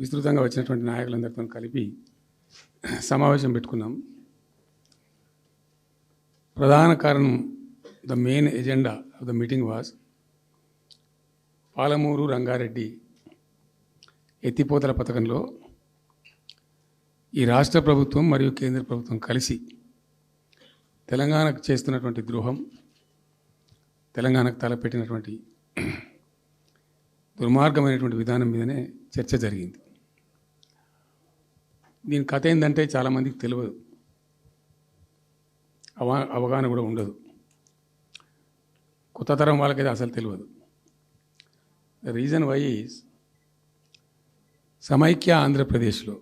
విస్తృతంగా వచ్చినటువంటి నాయకులందరితో కలిపి సమావేశం పెట్టుకున్నాం. ప్రధాన కారణం, the main agenda of the meeting was Palamuru Rangareddy ఎత్తిపోతల పథకంలో ఈ రాష్ట్ర ప్రభుత్వం మరియు కేంద్ర ప్రభుత్వం కలిసి తెలంగాణకు చేస్తున్నటువంటి ద్రోహం, తెలంగాణకు తలపెట్టినటువంటి దుర్మార్గమైనటువంటి విధానం మీదనే చర్చ జరిగింది. దీని కథ ఏంటంటే చాలామందికి తెలియదు, అవగాహన కూడా ఉండదు. కొత్త తరం వాళ్ళకైతే అసలు తెలియదు. ద రీజన్ వై ఈజ్ సమైక్య ఆంధ్రప్రదేశ్లో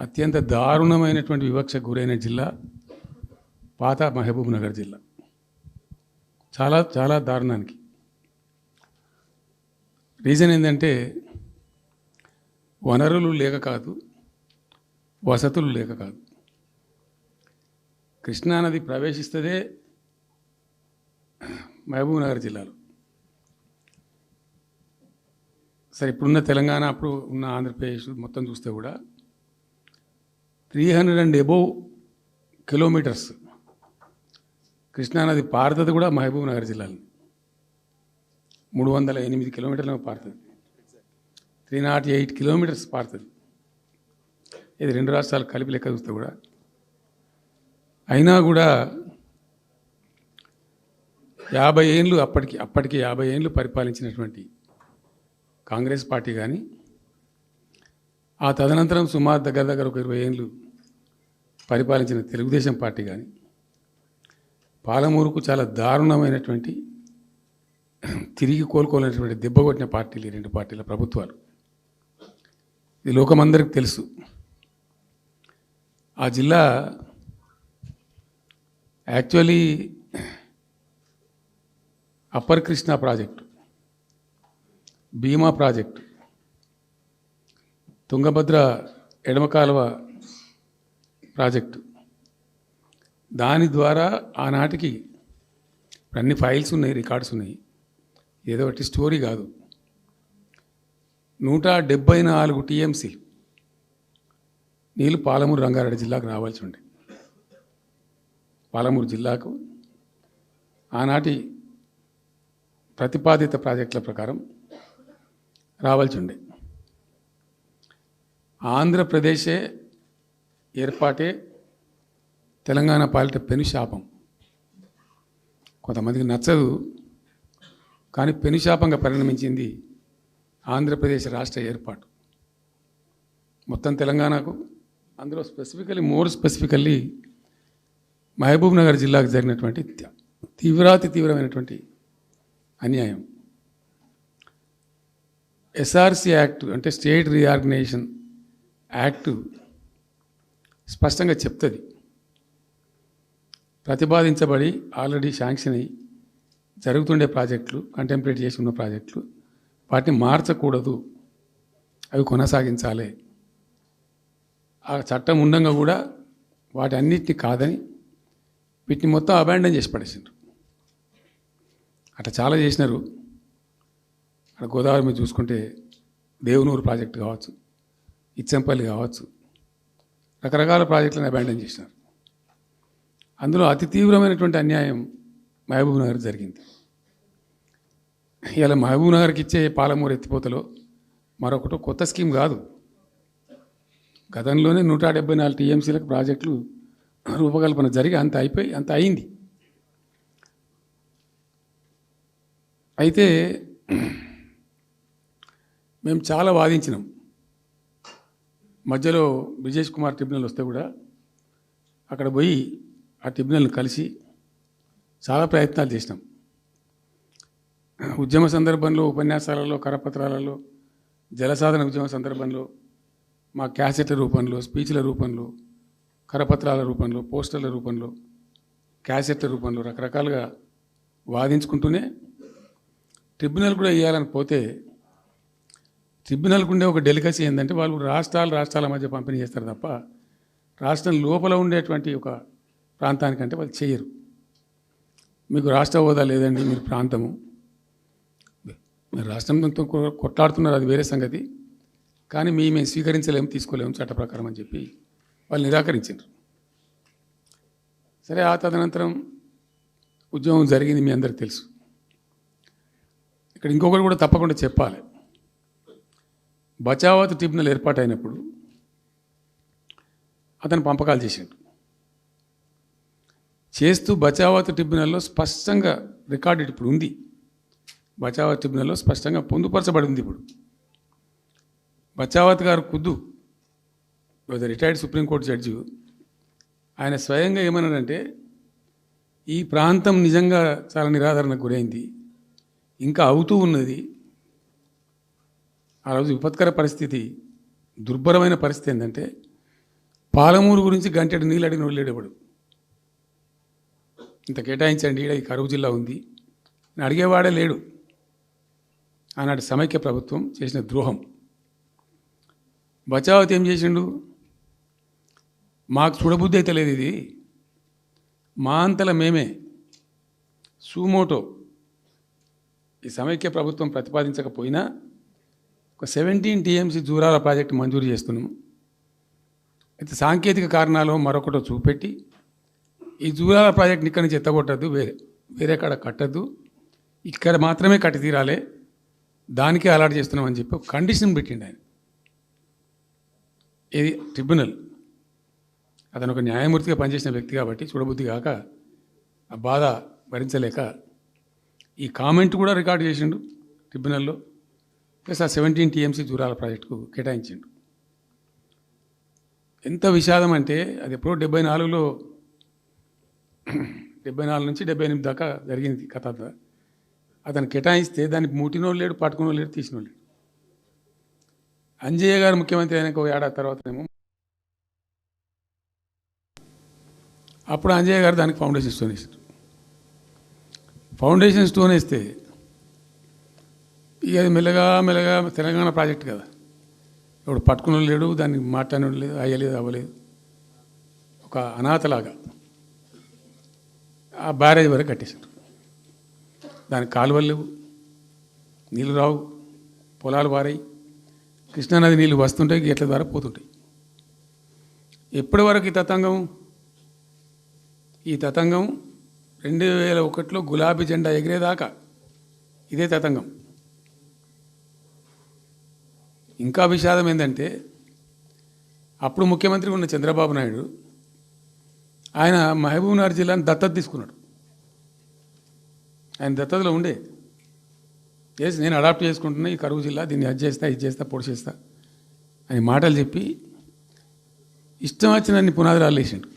అత్యంత దారుణమైనటువంటి వివక్షకు గురైన జిల్లా పాత మహబూబ్ నగర్ జిల్లా. చాలా చాలా దారుణానికి. రీజన్ ఏంటంటే వనరులు లేక కాదు, వసతులు లేక కాదు. కృష్ణానది ప్రవేశిస్తుందే మహబూబ్ నగర్ జిల్లాలో. సరే, ఇప్పుడున్న తెలంగాణ, అప్పుడు ఉన్న ఆంధ్రప్రదేశ్ మొత్తం చూస్తే కూడా 300 and above కిలోమీటర్స్ కృష్ణానది పారుతుంది కూడా మహబూబ్ నగర్ జిల్లాలో. 308 కిలోమీటర్లు పారుతుంది, 308 కిలోమీటర్స్ పారుతుంది. ఇది రెండు రాష్ట్రాలు కలిపి లెక్క చూస్తే కూడా. అయినా కూడా 50 ఏళ్ళు అప్పటికి 50 ఏళ్ళు పరిపాలించినటువంటి కాంగ్రెస్ పార్టీ కానీ, ఆ తదనంతరం సుమారు దగ్గర ఒక 20 ఏళ్ళు పరిపాలించిన తెలుగుదేశం పార్టీ కానీ, పాలమూరుకు చాలా దారుణమైనటువంటి తిరిగి కోలుకోలేనటువంటి దెబ్బ కొట్టిన పార్టీలు ఈ రెండు పార్టీల ప్రభుత్వాలు. ఇది లోకమందరికి తెలుసు. ఆ జిల్లా యాక్చువల్లీ అప్పర్ కృష్ణా ప్రాజెక్టు, భీమా ప్రాజెక్టు, తుంగభద్ర ఎడమ కాలువ ప్రాజెక్టు, దాని ద్వారా ఆనాటికి అన్ని ఫైల్స్ ఉన్నాయి, రికార్డ్స్ ఉన్నాయి. ఏదో ఒకటి స్టోరీ కాదు. 174 టీఎంసీ నీళ్ళు పాలమూరు రంగారెడ్డి జిల్లాకు రావాల్సి ఉండే. పాలమూరు జిల్లాకు ఆనాటి ప్రతిపాదిత ప్రాజెక్టుల ప్రకారం రావాల్సి ఉండే. ఆంధ్రప్రదేశే ఏర్పాటే తెలంగాణ పాలిట పెనుశాపం. కొంతమందికి నచ్చదు, కానీ పెనుశాపంగా పరిణమించింది ఆంధ్రప్రదేశ్ రాష్ట్ర ఏర్పాటు. మొత్తం తెలంగాణకు, అందులో మోర్ స్పెసిఫికల్లీ మహబూబ్ నగర్ జిల్లాకు జరిగినటువంటి తీవ్రమైనటువంటి అన్యాయం. ఎస్ఆర్సి యాక్ట్ అంటే స్టేట్ రీఆర్గనైజేషన్ యాక్టు స్పష్టంగా చెప్తుంది, ప్రతిపాదించబడి ఆల్రెడీ శాంక్షన్ అయ్యి జరుగుతుండే ప్రాజెక్టులు, కంటెంప్లేట్ చేసి ఉన్న ప్రాజెక్టులు, వాటిని మార్చకూడదు, అవి కొనసాగించాలి. ఆ చట్టం ఉండగా కూడా వాటి అన్నిటిని కాదని వీటిని మొత్తం అబాండన్ చేసి పడేసిండ్రు. అట్లా చాలా చేసినారు. అక్కడ గోదావరి మీద చూసుకుంటే దేవునూరు ప్రాజెక్టు కావచ్చు, ఇచ్చంపల్లి కావచ్చు, రకరకాల ప్రాజెక్టులను అబాండన్ చేసినారు. అందులో అతి తీవ్రమైనటువంటి అన్యాయం మహబూబ్ నగర్ జరిగింది. ఇలా మహబూబ్ నగర్కి ఇచ్చే పాలమూరు ఎత్తిపోతలో మరొకటి కొత్త స్కీమ్ కాదు. గతంలోనే 174 టీఎంసీలకు ప్రాజెక్టులు రూపకల్పన జరిగి అంత అయింది. అయితే మేము చాలా వాదించినాం. మధ్యలో బ్రిజేష్ కుమార్ ట్రిబ్యునల్ వస్తే కూడా అక్కడ పోయి ఆ ట్రిబ్యునల్ని కలిసి చాలా ప్రయత్నాలు చేసినాం. ఉద్యమ సందర్భంలో, ఉపన్యాసాలలో, కరపత్రాలలో, జలసాధన ఉద్యమ సందర్భంలో మా క్యాసెట్ల రూపంలో, స్పీచ్ల రూపంలో, కరపత్రాల రూపంలో, పోస్టర్ల రూపంలో, క్యాసెట్ల రూపంలో రకరకాలుగా వాదించుకుంటూనే ట్రిబ్యునల్ కూడా వేయాలని పోతే, ట్రిబ్యునల్కు ఉండే ఒక డెలికసీ ఏంటంటే వాళ్ళు రాష్ట్రాల మధ్య పంపిణీ చేస్తారు తప్ప రాష్ట్రం లోపల ఉండేటువంటి ఒక ప్రాంతానికంటే వాళ్ళు చేయరు. మీకు రాష్ట్ర హోదా లేదండి, మీరు ప్రాంతము, మీరు రాష్ట్రంతో కొట్లాడుతున్నారు, అది వేరే సంగతి. కానీ మేము స్వీకరించలేము, తీసుకోలేము చట్ట ప్రకారం అని చెప్పి వాళ్ళు నిరాకరించారు. సరే, ఆ తదనంతరం ఉద్యమం జరిగింది, మీ అందరికి తెలుసు. ఇక్కడ ఇంకొకటి కూడా తప్పకుండా చెప్పాలి. బచావత్ ట్రిబ్యునల్ ఏర్పాటైనప్పుడు అతను పంపకాలు చేస్తూ బచావత్ ట్రిబ్యునల్లో స్పష్టంగా రికార్డెడ్ ఇప్పుడు ఉంది. బచావత్ ట్రిబ్యునల్లో స్పష్టంగా పొందుపరచబడి ఉంది. ఇప్పుడు బచావత్ గారు ఖుద్దు రిటైర్డ్ సుప్రీంకోర్టు జడ్జి, ఆయన స్వయంగా ఏమన్నాడంటే, ఈ ప్రాంతం నిజంగా చాలా నిరాదరణకు గురైంది, ఇంకా అవుతూ ఉన్నది. ఆ రోజు విపత్కర పరిస్థితి, దుర్భరమైన పరిస్థితి ఏంటంటే, పాలమూరు గురించి గంటెడు నీళ్ళు అడిగిన వాళ్ళు లేడేవాడు. ఇంత కేటాయించండి, ఈ కరువు జిల్లా ఉంది అని అడిగేవాడే లేడు. ఆనాటి సమైక్య ప్రభుత్వం చేసిన ద్రోహం. బచావత్ ఏం చేసిండు, మాకు చూడబుద్ధి అయితే లేదు, ఇది మా అంతల మేమే సూమోటో ఈ సమైక్య ప్రభుత్వం ప్రతిపాదించకపోయినా ఒక 17 TMC జూరాల ప్రాజెక్టు మంజూరు చేస్తున్నాము. అయితే సాంకేతిక కారణాలు మరొకటో చూపెట్టి ఈ జూరాల ప్రాజెక్టుని ఇక్కడి నుంచి ఎత్తగొట్టద్దు, వేరే కాడ కట్టద్దు, ఇక్కడ మాత్రమే కట్టి తీరాలి, దానికే అలాట్ చేస్తున్నామని చెప్పి ఒక కండిషన్ పెట్టిండు ఆయన. ఇది ట్రిబ్యునల్. అతను ఒక న్యాయమూర్తిగా పనిచేసిన వ్యక్తి కాబట్టి చూడబుద్ధి కాక, ఆ బాధ భరించలేక ఈ కామెంట్ కూడా రికార్డు చేసిండు ట్రిబ్యునల్లో. ప్లస్ ఆ 17 TMC జూరాల ప్రాజెక్టుకు కేటాయించిండు. ఎంత విషాదం అంటే, అది ఎప్పుడో 74లో 74 నుంచి 78 దాకా జరిగింది కథ. అతను కేటాయిస్తే దానికి ముట్టినోళ్ళు లేడు, పట్టుకునోళ్ళు లేడు, తీసినోళ్ళు లేడు. అంజయ్య గారు ముఖ్యమంత్రి అయినాక ఒక ఏడాది తర్వాతనేమో అప్పుడు అంజయ్య గారు దానికి ఫౌండేషన్ స్టోన్ వేసారు. ఫౌండేషన్ స్టోన్ వేస్తే ఇక అది మెల్లగా మెల్లగా తెలంగాణ ప్రాజెక్ట్ కదా, ఇప్పుడు పట్టుకుని లేడు, దాన్ని మాట్లాడడం లేదు, అయ్యలేదు, అవ్వలేదు. ఒక అనాథలాగా ఆ బ్యారేజ్ వరకు కట్టేశారు. దానికి కాలువలు లేవు, నీళ్ళు రావు, పొలాలు పారాయి, కృష్ణానది నీళ్ళు వస్తుంటాయి, గేట్ల ద్వారా పోతుంటాయి. ఎప్పటి వరకు ఈ తతంగం 2001లో గులాబీ జెండా ఎగిరేదాకా ఇదే తతంగం. ఇంకా విషాదం ఏంటంటే, అప్పుడు ముఖ్యమంత్రి ఉన్న చంద్రబాబు నాయుడు ఆయన మహబూబ్నగర్ జిల్లాను దత్తత తీసుకున్నాడు. ఆయన దత్తతలో ఉండే చేసి నేను అడాప్ట్ చేసుకుంటున్నా ఈ కరువు జిల్లా, దీన్ని అది చేస్తా, ఇది చేస్తా, పొడి చేస్తా అని మాటలు చెప్పి ఇష్టం వచ్చినన్ని పునాదురాలు వేసిండు.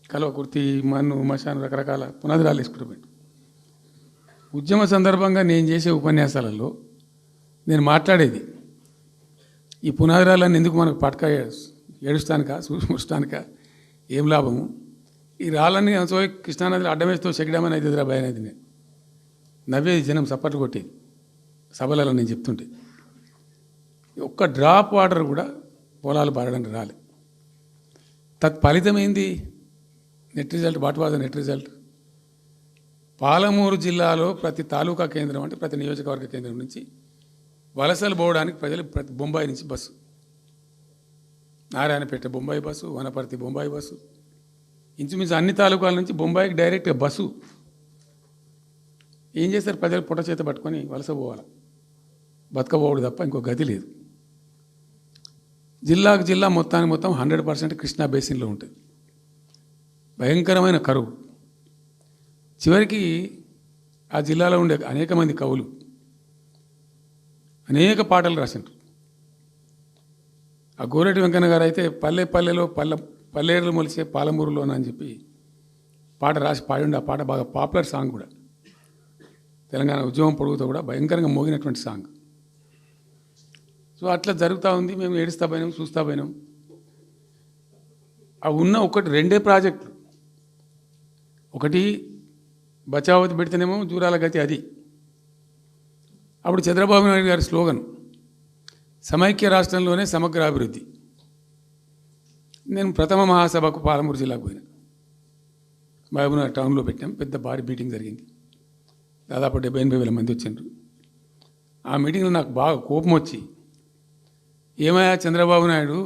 కలవకుర్తి, మన్ను, మశాను, రకరకాల పునాదురాలు వేసుకుంటూ ఉద్యమ సందర్భంగా నేను చేసే ఉపన్యాసాలలో నేను మాట్లాడేది, ఈ పునాదురాలన్నీ ఎందుకు మనకు పట్క ఏడుస్తానికా, చూస్తానికా, ఏం లాభము, ఈ రాళ్ళన్నీ కృష్ణానదిలో అడ్డమేస్తూ చెక్కడమని అయితే భయ అనేది నేను నవ్వేది, జనం సప్పట్లు కొట్టేది సభలలో నేను చెప్తుంటే. ఒక్క డ్రాప్ వాటర్ కూడా పొలాలు పారడానికి రాలే. తత్ఫలితం ఏంది? Net result. What was the net result? Palamuru జిల్లాలో ప్రతి తాలూకా కేంద్రం, అంటే ప్రతి నియోజకవర్గ కేంద్రం నుంచి వలసలు పోవడానికి ప్రజలు ప్రతి బొంబాయి నుంచి bus, Narayanpet Bombay bus, Wanaparthy Bombay bus, ఇంచుమించు అన్ని తాలూకాల నుంచి బొంబాయికి డైరెక్ట్గా బస్సు. ఏం చేస్తారు? ప్రజలు పుట్ట చేత పట్టుకొని వలస పోవాలి, బతకపోవడు తప్ప ఇంకో గతి లేదు. జిల్లాకు జిల్లా మొత్తానికి మొత్తం 100% కృష్ణా బేసిన్లో ఉంటుంది. భయంకరమైన కరువు. చివరికి ఆ జిల్లాలో ఉండే అనేక మంది కవులు అనేక పాటలు రాసిండ్రు. ఆ గోరెటి వెంకన్న గారు అయితే పల్లె పల్లెలో పల్లెర్లు మొలిసే పాలమూరులోన అని చెప్పి పాట రాసి పాడిండు. ఆ పాట బాగా పాపులర్ సాంగ్ కూడా, తెలంగాణ ఉద్యమం పొడుగుతో కూడా భయంకరంగా మోగినటువంటి సాంగ్. సో అట్లా జరుగుతూ ఉంది. మేము ఏడుస్తా పోయినాం, చూస్తా పోయినాం. అవి ఉన్న రెండే ప్రాజెక్టులు. ఒకటి బచావత్ పెడితేనేమో జూరాల గతి అది. అప్పుడు చంద్రబాబు నాయుడు గారి స్లోగన్ సమైక్య రాష్ట్రంలోనే సమగ్ర అభివృద్ధి. నేను ప్రథమ మహాసభకు పాలమూరు జిల్లాకు పోయినా, మహబూబ్నగర్ టౌన్లో పెట్టాం. పెద్ద భారీ మీటింగ్ జరిగింది. దాదాపు 70-80 వేల మంది వచ్చిండ్రు. ఆ మీటింగ్లో నాకు బాగా కోపం వచ్చి, ఏమయ్యా చంద్రబాబు నాయుడు,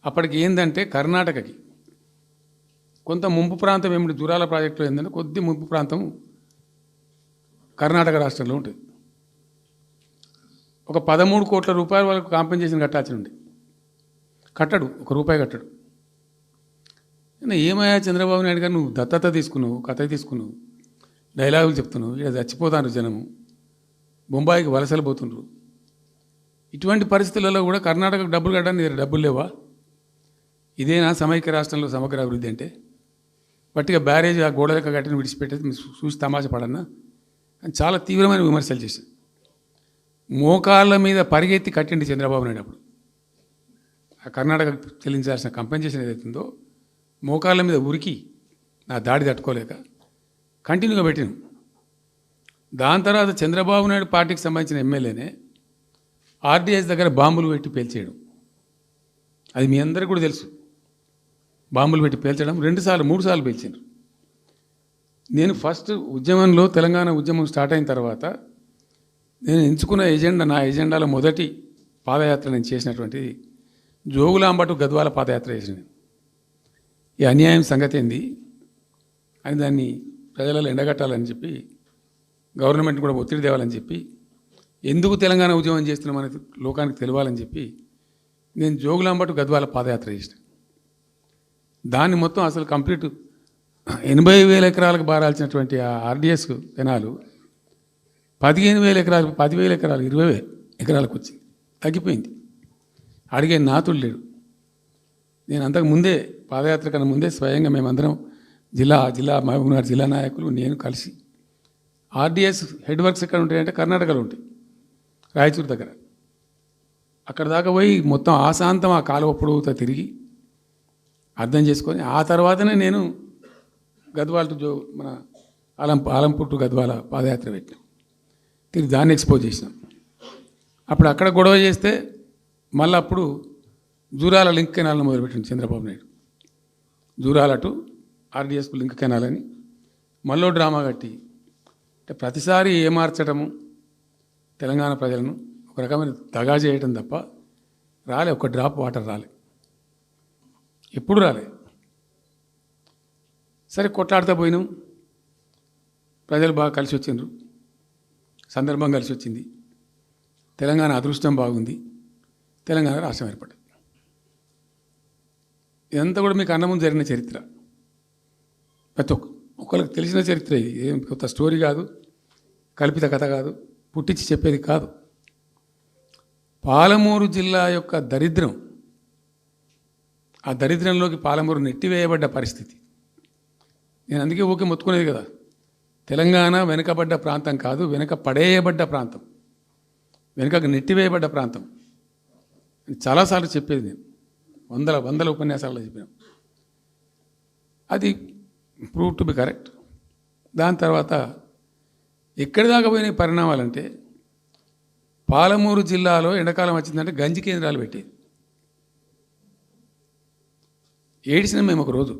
అప్పటికి ఏంటంటే కర్ణాటకకి కొంత ముంపు ప్రాంతం ఏమిటి దూరాల ప్రాజెక్టులో ఏంటంటే కొద్ది ముంపు ప్రాంతం కర్ణాటక రాష్ట్రంలో ఉంటుంది. ఒక 13 కోట్ల రూపాయల వరకు కాంపెన్సేషన్ కట్టాల్సి ఉండి కట్టడు, ₹1 కట్టడు. ఏమయ్యా చంద్రబాబు నాయుడు గారు, నువ్వు దత్తత తీసుకున్నావు, కథ తీసుకున్నావు, డైలాగులు చెప్తున్నావు, ఇక్కడ చచ్చిపోతాను జనము, బొంబాయికి వలసలు పోతుండ్రు. ఇటువంటి పరిస్థితులలో కూడా కర్ణాటకకు డబ్బులు కట్టడానికి డబ్బులు లేవా? ఇదేనా సమైక్య రాష్ట్రంలో సమగ్ర అభివృద్ధి అంటే? పట్టిగా బ్యారేజ్ ఆ గోడ లెక్క కట్టిన విడిచిపెట్టేది మీరు చూసి తమాషా పడన్నా అని చాలా తీవ్రమైన విమర్శలు చేశారు. మోకాళ్ళ మీద పరిగెత్తి కట్టిండి చంద్రబాబు నాయుడు అప్పుడు. ఆ కర్ణాటక చెల్లించాల్సిన కంపెన్సేషన్ ఏదైతుందో మోకాళ్ళ మీద ఉరికి నా దాడి తట్టుకోలేక కంటిన్యూగా పెట్టినాం. దాని తర్వాత చంద్రబాబు నాయుడు పార్టీకి సంబంధించిన ఎమ్మెల్యేనే ఆర్డీఎస్ దగ్గర బాంబులు పెట్టి పేల్చేయడం, అది మీ అందరికీ కూడా తెలుసు. బాంబులు పెట్టి పేల్చడం 2 సార్లు 3 సార్లు పేల్చారు. నేను ఫస్ట్ ఉద్యమంలో తెలంగాణ ఉద్యమం స్టార్ట్ అయిన తర్వాత నేను ఎంచుకున్న ఎజెండా, నా ఎజెండాలో మొదటి పాదయాత్ర నేను చేసినటువంటి జోగులాంబ టు గద్వాల పాదయాత్ర చేసిన. ఈ అన్యాయం సంగతి ఏంది అని దాన్ని ప్రజలలో ఎండగట్టాలని చెప్పి, గవర్నమెంట్ కూడా ఒత్తిడి తేవాలని చెప్పి, ఎందుకు తెలంగాణ ఉద్యమం చేస్తున్నామనేది లోకానికి తెలియాలని చెప్పి నేను జోగులాంబ టు గద్వాల పాదయాత్ర చేసిన. దాన్ని మొత్తం అసలు కంప్లీట్ 80,000 ఎకరాలకు బారాల్సినటువంటి ఆ ఆర్డీఎస్ కెనాలు 15,000 ఎకరాలు, 10,000 ఎకరాలు, 20,000 ఎకరాలకు వచ్చింది, తగ్గిపోయింది. అడిగే నాతుడు లేడు. నేను అంతకు ముందే పాదయాత్ర కన్నా ముందే స్వయంగా మేమందరం జిల్లా మహబూబ్నగర్ జిల్లా నాయకులు నేను కలిసి ఆర్డీఎస్ హెడ్ వర్క్స్ ఎక్కడ ఉంటాయంటే కర్ణాటకలో ఉంటాయి, రాయచూరు దగ్గర. అక్కడ దాకా పోయి మొత్తం ఆశాంతం ఆ కాలువ పొడవుతో తిరిగి అర్థం చేసుకొని ఆ తర్వాతనే నేను గద్వాల టు మన ఆలంపూర్ టు గద్వాల పాదయాత్ర పెట్టినాం. తిరిగి దాన్ని ఎక్స్పోజ్ చేసినాం. అప్పుడు అక్కడ గొడవ చేస్తే మళ్ళీ అప్పుడు జూరాల లింక్ కెనాల్ని మొదలుపెట్టింది చంద్రబాబు నాయుడు. జూరాల టు ఆర్డీఎస్కు లింక్ కెనాల్ అని మళ్ళీ డ్రామా కట్టి, అంటే ప్రతిసారి ఏమార్చడము తెలంగాణ ప్రజలను ఒక రకమైన దగా చేయటం తప్ప రాలే, ఒక డ్రాప్ వాటర్ రాలే, ఎప్పుడు రాలే. సరే కొట్లాడుతూ పోయినాం, ప్రజలు బాగా కలిసి వచ్చిండ్రు, సందర్భం కలిసి వచ్చింది, తెలంగాణ అదృష్టం బాగుంది, తెలంగాణ రాష్ట్రం ఏర్పడింది. ఇదంతా కూడా మీకు అన్న ముందు జరిగిన చరిత్ర, ప్రతి ఒక్కరికి తెలిసిన చరిత్ర. ఇది ఏం కొత్త స్టోరీ కాదు, కల్పిత కథ కాదు, పుట్టించి చెప్పేది కాదు. పాలమూరు జిల్లా యొక్క దరిద్రం, ఆ దరిద్రంలోకి పాలమూరు నెట్టివేయబడ్డ పరిస్థితి. నేను అందుకే ఓకే మొత్తుకునేది కదా, తెలంగాణ వెనుకబడ్డ ప్రాంతం కాదు, వెనుక పడేయబడ్డ ప్రాంతం, వెనుకకు నెట్టివేయబడ్డ ప్రాంతం చాలాసార్లు చెప్పేది. నేను వందల ఉపన్యాసాల్లో చెప్పాను. అది ప్రూవ్ టు బి కరెక్ట్. దాని తర్వాత ఎక్కడి దాకా పోయిన పరిణామాలంటే, పాలమూరు జిల్లాలో ఎండాకాలం వచ్చిందంటే గంజి కేంద్రాలు పెట్టేది. ఏడిసినాం మేము ఒకరోజు.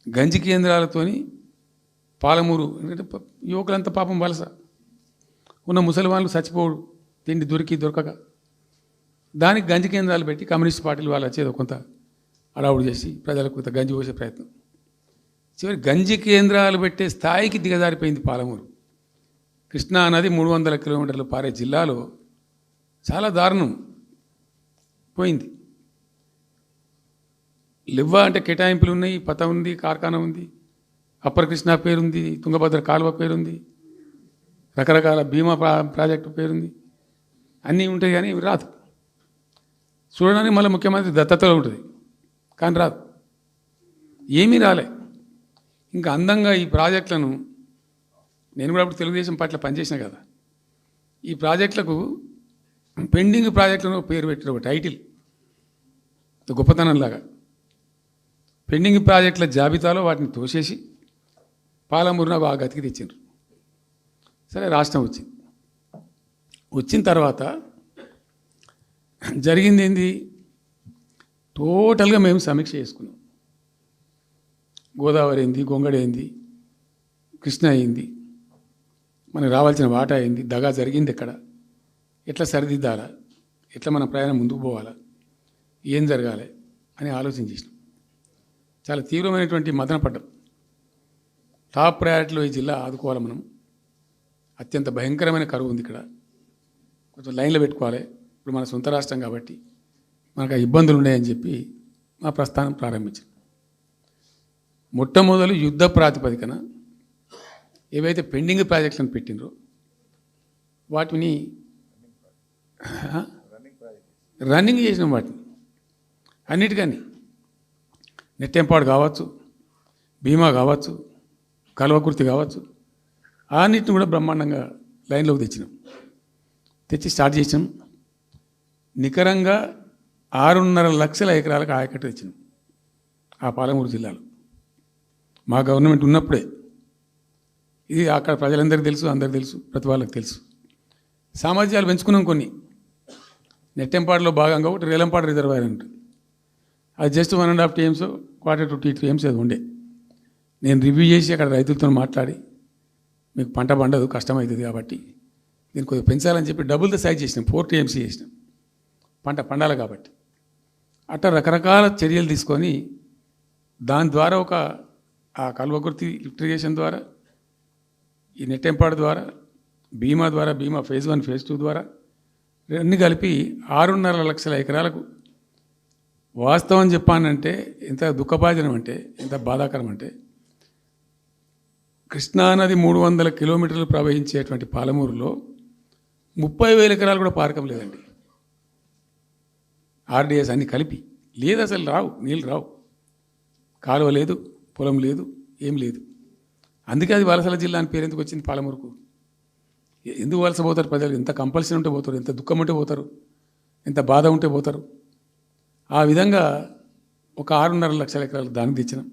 గంజి కేంద్రాలతోని పాలమూరు, ఎందుకంటే యువకులంతా పాపం వలస ఉన్న ముసలివాళ్ళు చచ్చిపోడు, తిండి దొరకక, దానికి గంజి కేంద్రాలు పెట్టి కమ్యూనిస్ట్ పార్టీలు వాళ్ళు వచ్చేది కొంత అడావుడు చేసి ప్రజలకు కొంత గంజి పోసే ప్రయత్నం. చివరి గంజి కేంద్రాలు పెట్టే స్థాయికి దిగజారిపోయింది పాలమూరు. కృష్ణా నది 300 కిలోమీటర్లు పారే జిల్లాలో చాలా దారుణం పోయింది. లివ్వ అంటే కేటాయింపులు ఉన్నాయి, పత ఉంది, కార్ఖానా ఉంది, అప్పర్ కృష్ణా పేరుంది, తుంగభద్ర కాలువ పేరుంది, రకరకాల భీమా ప్రాజెక్టు పేరుంది, అన్నీ ఉంటాయి కానీ ఇవి రాదు. చూడడానికి మళ్ళీ ముఖ్యమంత్రి దత్తతలో ఉంటుంది కానీ రాదు, ఏమీ రాలే. ఇంకా అందంగా ఈ ప్రాజెక్టులను, నేను కూడా అప్పుడు తెలుగుదేశం పార్టీలో పనిచేసిన కదా, ఈ ప్రాజెక్టులకు పెండింగ్ ప్రాజెక్టులను పేరు పెట్టారు, ఒక టైటిల్ గొప్పతనంలాగా. పెండింగ్ ప్రాజెక్టుల జాబితాలో వాటిని తోసేసి పాలమూరున ఆ గతికి తెచ్చిండ్రు. సరే రాష్ట్రం వచ్చింది. వచ్చిన తర్వాత జరిగింది ఏంది, టోటల్గా మేము సమీక్ష చేసుకున్నాం. గోదావరి ఏంది, గొంగడి ఏంది, కృష్ణ అయింది, మనకు రావాల్సిన వాటా అయింది, దగా జరిగింది ఎక్కడ, ఎట్లా సరిదిద్దాలా, ఎట్లా మన ప్రయాణం ముందుకు పోవాలా, ఏం జరగాలి అని ఆలోచన చేసినాం. చాలా తీవ్రమైనటువంటి మదన పడ్డం. టాప్ ప్రయారిటీలో ఈ జిల్లా ఆదుకోవాలి మనం. అత్యంత భయంకరమైన కరువు ఉంది ఇక్కడ, కొంచెం లైన్లో పెట్టుకోవాలి. ఇప్పుడు మన సొంత రాష్ట్రం కాబట్టి మనకు ఆ ఇబ్బందులు ఉన్నాయని చెప్పి మా ప్రస్థానం ప్రారంభించాం. మొట్టమొదలు యుద్ధ ప్రాతిపదికన ఏవైతే పెండింగ్ ప్రాజెక్టులను పెట్టినరో వాటిని రన్నింగ్ చేసినాం. వాటిని అన్నిటికీ నెట్టెంపాడు కావచ్చు, భీమా కావచ్చు, కల్వకుర్తి కావచ్చు, అన్నిటిని కూడా బ్రహ్మాండంగా లైన్లోకి తెచ్చి స్టార్ట్ చేసినాం. నికరంగా 6.5 లక్షల ఎకరాలకు ఆయకట్టు తెచ్చినాం ఆ పాలమూరు జిల్లాలో మా గవర్నమెంట్ ఉన్నప్పుడే. ఇది అక్కడ ప్రజలందరికీ తెలుసు, అందరికీ తెలుసు, ప్రతి వాళ్ళకి తెలుసు. సామర్థ్యాలు పెంచుకున్నాం కొన్ని. నెట్టెంపాడులో భాగంగా ఒకటి రేలంపాడు రిజర్వాయర్ ఉంటుంది. అది జస్ట్ 1.5 TMs, 1/4 to 2 TMs అది ఉండే. నేను రివ్యూ చేసి అక్కడ రైతులతో మాట్లాడి, మీకు పంట పండదు, కష్టమవుతుంది కాబట్టి దీన్ని కొద్దిగా పెంచాలని చెప్పి డబుల్ ద సైజ్ చేసినాం, 4 TMs చేసినాం, పంట పండాలి కాబట్టి. అట్లా రకరకాల చర్యలు తీసుకొని దాని ద్వారా ఆ కల్వకుర్తి లిఫ్ట్ ఇరిగేషన్ ద్వారా, ఈ నెట్టెంపాడు ద్వారా, భీమా ద్వారా, భీమా phase 1 phase 2 ద్వారా అన్నీ కలిపి 6.5 లక్షల ఎకరాలకు. వాస్తవం చెప్పానంటే ఎంత దుఃఖభాజనం అంటే, ఎంత బాధాకరం అంటే, కృష్ణానది 300 కిలోమీటర్లు ప్రవహించేటువంటి పాలమూరులో 30,000 ఎకరాలు కూడా పారకం లేదండి. RDS అన్నీ కలిపి లేదు, అసలు రావు, నీళ్ళు రావు, కాలువ లేదు, పొలం లేదు, ఏం లేదు. అందుకే అది వలసల జిల్లా అని పేరు ఎందుకు వచ్చింది పాలమూరుకు? ఎందుకు వలస పోతారు ప్రజలు? ఎంత కంపల్సరీ ఉంటే పోతారు, ఎంత దుఃఖం ఉంటే పోతారు, ఎంత బాధ ఉంటే పోతారు. ఆ విధంగా ఒక 6.5 లక్షల ఎకరాలకు దానికి తెచ్చినాం.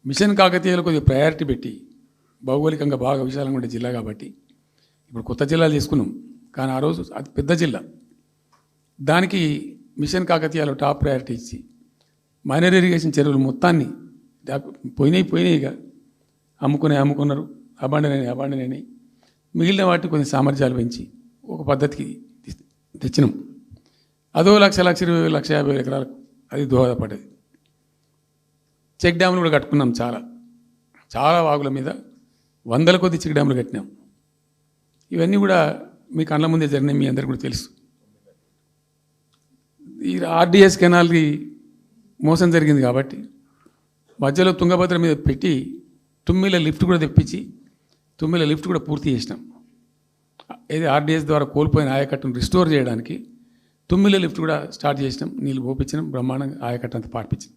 మిషన్ కాకతీయలో కొద్దిగా ప్రయారిటీ పెట్టి, భౌగోళికంగా బాగా విశాలంగా ఉండే జిల్లా కాబట్టి ఇప్పుడు కొత్త జిల్లాలు చేసుకున్నాం, కానీ ఆ రోజు అది పెద్ద జిల్లా. దానికి మిషన్ కాకతీయలో టాప్ ప్రయారిటీ ఇచ్చి మైనర్ ఇరిగేషన్ చెరువులు మొత్తాన్ని పోయినాయిగా అమ్ముకున్నారు, అబాండనని మిగిలిన వాటిని కొన్ని సామర్థ్యాలు పెంచి ఒక పద్ధతికి తెచ్చినాం. అదో 1,20,000-1,50,000 ఎకరాలకు అది దోహదపడ్డది. చెక్ డ్యాములు కూడా కట్టుకున్నాం. చాలా వాగుల మీద 100 కొద్ది చెక్ డ్యాములు కట్టినాం. ఇవన్నీ కూడా మీ కళ్ళ ముందే జరిగినాయి, మీ అందరికీ కూడా తెలుసు. ఈ RDS కెనాల్కి మోసం జరిగింది కాబట్టి మధ్యలో తుంగభద్ర మీద పెట్టి తుమ్మిల లిఫ్ట్ కూడా తెప్పించి తుమ్మిల లిఫ్ట్ కూడా పూర్తి చేసినాం. ఏది RDS ద్వారా కోల్పోయిన ఆయకట్టును రిస్టోర్ చేయడానికి తుమ్మిల లిఫ్ట్ కూడా స్టార్ట్ చేసినాం, నీళ్ళు పోపించినాం, బ్రహ్మాండంగా ఆయకట్టు అంతా పార్పించినాం.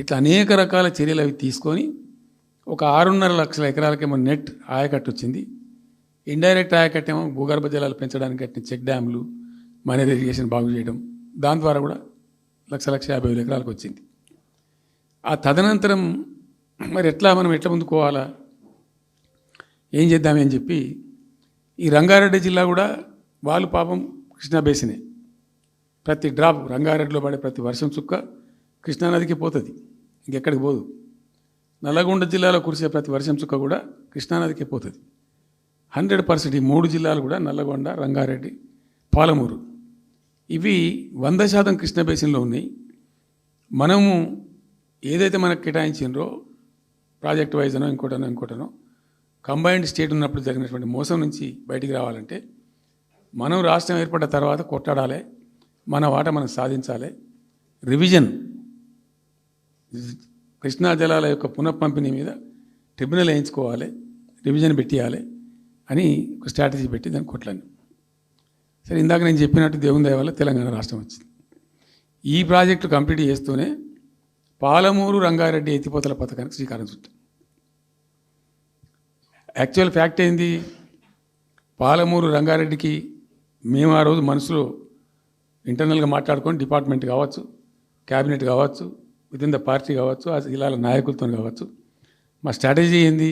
ఇట్లా అనేక రకాల చర్యలు అవి తీసుకొని ఒక 6.5 లక్షల ఎకరాలకేమో నెట్ ఆయకట్టు వచ్చింది. ఇండైరెక్ట్ ఆయకట్టు ఏమో భూగర్భ జలాలు పెంచడానికి కట్టిన చెక్ డ్యాములు, మైనర్ ఇరిగేషన్ బాగు చేయడం, దాని ద్వారా కూడా 1,50,000 ఎకరాలకు వచ్చింది. ఆ తదనంతరం మరి మనం ఎట్లా ముందుకోవాలా, ఏం చేద్దామని చెప్పి ఈ రంగారెడ్డి జిల్లా కూడా వాళ్ళు పాపం కృష్ణా బేసినే, ప్రతి డ్రాప్ రంగారెడ్డిలో పడే ప్రతి వర్షం చుక్క కృష్ణానదికి పోతుంది, ఇంకెక్కడికి పోదు. నల్లగొండ జిల్లాలో కురిసే ప్రతి వర్షం చుక్క కూడా కృష్ణానదికి పోతుంది. 100% ఈ 3 జిల్లాలు కూడా నల్లగొండ, రంగారెడ్డి, పాలమూరు ఇవి 100% కృష్ణా బేసిన్లో ఉన్నాయి. మనము ఏదైతే మనకు కేటాయించిండ్రో ప్రాజెక్ట్ వైజ్నో ఇంకోటనో కంబైన్డ్ స్టేట్ ఉన్నప్పుడు జరిగినటువంటి మోసం నుంచి బయటికి రావాలంటే మనం రాష్ట్రం ఏర్పడ్డ తర్వాత కొట్టాడాలి, మన వాటా మనం సాధించాలి. రివిజన్, కృష్ణా జలాల యొక్క పునఃపంపిణీ మీద ట్రిబ్యునల్ వేయించుకోవాలి, రివిజన్ పెట్టియాలి అని ఒక స్ట్రాటజీ పెట్టి దాన్ని కొట్లాను. సరే, ఇందాక నేను చెప్పినట్టు దేవుని దయ వల్ల తెలంగాణ రాష్ట్రం వచ్చింది. ఈ ప్రాజెక్టు కంప్లీట్ చేస్తూనే పాలమూరు రంగారెడ్డి ఎత్తిపోతల పథకానికి శ్రీకారం చుట్టాం. యాక్చువల్ ఫ్యాక్ట్ ఏంది, పాలమూరు రంగారెడ్డికి మేము ఆ రోజు మనసులో ఇంటర్నల్గా మాట్లాడుకొని డిపార్ట్మెంట్ కావచ్చు, క్యాబినెట్ కావచ్చు, వితిన్ ద పార్టీ కావచ్చు, ఆ జిల్లాల నాయకులతో కావచ్చు, మా స్ట్రాటజీ ఏంది,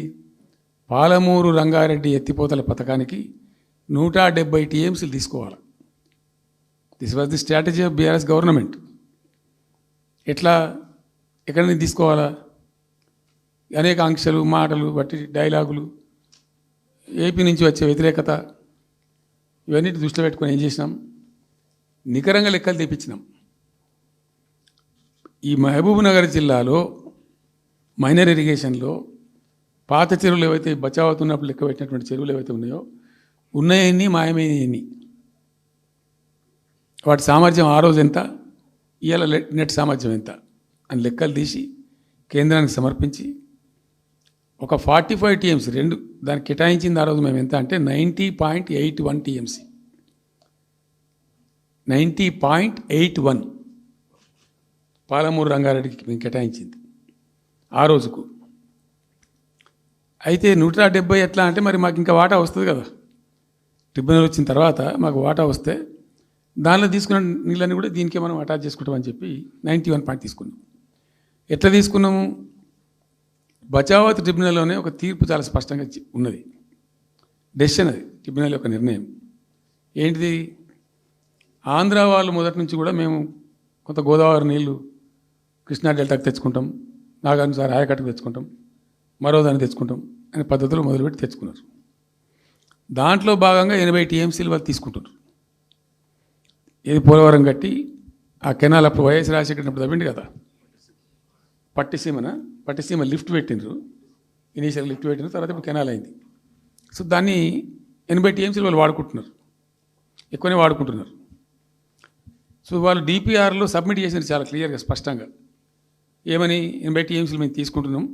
పాలమూరు రంగారెడ్డి ఎత్తిపోతల పథకానికి 170 TMs తీసుకోవాలి. This was the strategy of BRS government. ఎక్కడి నుంచి తీసుకోవాలా, అనేక ఆంక్షలు, మాటలు బట్టి, డైలాగులు, ఏపీ నుంచి వచ్చే వ్యతిరేకత ఇవన్నీ దృష్టిలో పెట్టుకొని ఏం చేసినాం, నికరంగా లెక్కలు తెప్పించినాం. ఈ మహబూబ్ నగర్ జిల్లాలో మైనర్ ఇరిగేషన్లో పాత చెరువులు ఏవైతే బచావ్ అవుతున్నప్పుడు లెక్క పెట్టినటువంటి చెరువులు ఏవైతే ఉన్నాయో ఉన్నాయన్నీ మాయమైనవి, వాటి సామర్థ్యం ఆ రోజు ఎంత, ఇవాళ నెట్ సామర్థ్యం ఎంత అని లెక్కలు తీసి కేంద్రానికి సమర్పించి ఒక 45 టీఎంసీ రెండు దానికి కేటాయించింది ఆ రోజు మేము ఎంత అంటే 90.81 టీఎంసీ, 90.81 పాలమూరు రంగారెడ్డికి మేము కేటాయించింది ఆ రోజుకు. అయితే 170 ఎట్లా అంటే మరి మాకు ఇంకా వాటా వస్తుంది కదా, ట్రిబ్యునల్ వచ్చిన తర్వాత మాకు వాటా వస్తే దానిలో తీసుకున్న నీళ్ళని కూడా దీనికే మనం అటాచ్ చేసుకుంటామని చెప్పి 91 పాయింట్ తీసుకున్నాం. ఎట్లా తీసుకున్నాము, బచావత్ ట్రిబ్యునల్లోనే ఒక తీర్పు చాలా స్పష్టంగా ఉన్నది, డెసిషన్ అది ట్రిబ్యునల్ యొక్క నిర్ణయం ఏంటిది. ఆంధ్ర వాళ్ళు మొదటి నుంచి కూడా మేము కొంత గోదావరి నీళ్లు కృష్ణా డెల్టాకి తెచ్చుకుంటాం, నాగార్జున ఆయకట్టుకు తెచ్చుకుంటాం, మరో దాన్ని తెచ్చుకుంటాం అనే పద్ధతులు మొదలుపెట్టి తెచ్చుకున్నారు. దాంట్లో భాగంగా 80 టీఎంసీలు వాళ్ళు తీసుకుంటున్నారు. ఇది పోలవరం కట్టి ఆ కెనాల్ అప్పుడు వైఎస్ రాజశేఖర్ అప్పుడు తవ్విండి కదా, పట్టిసీమ లిఫ్ట్ పెట్టిండ్రు, ఇనీషియల్ లిఫ్ట్ పెట్టిన తర్వాత ఇప్పుడు కెనాల్ అయింది. సో దాన్ని 80 టీఎంసీలు వాళ్ళు వాడుకుంటున్నారు, ఎక్కువనే వాడుకుంటున్నారు. సో వాళ్ళు డిపిఆర్లో సబ్మిట్ చేసినారు చాలా క్లియర్గా స్పష్టంగా ఏమని, 80 టీఎంసీలు మేము తీసుకుంటున్నాం,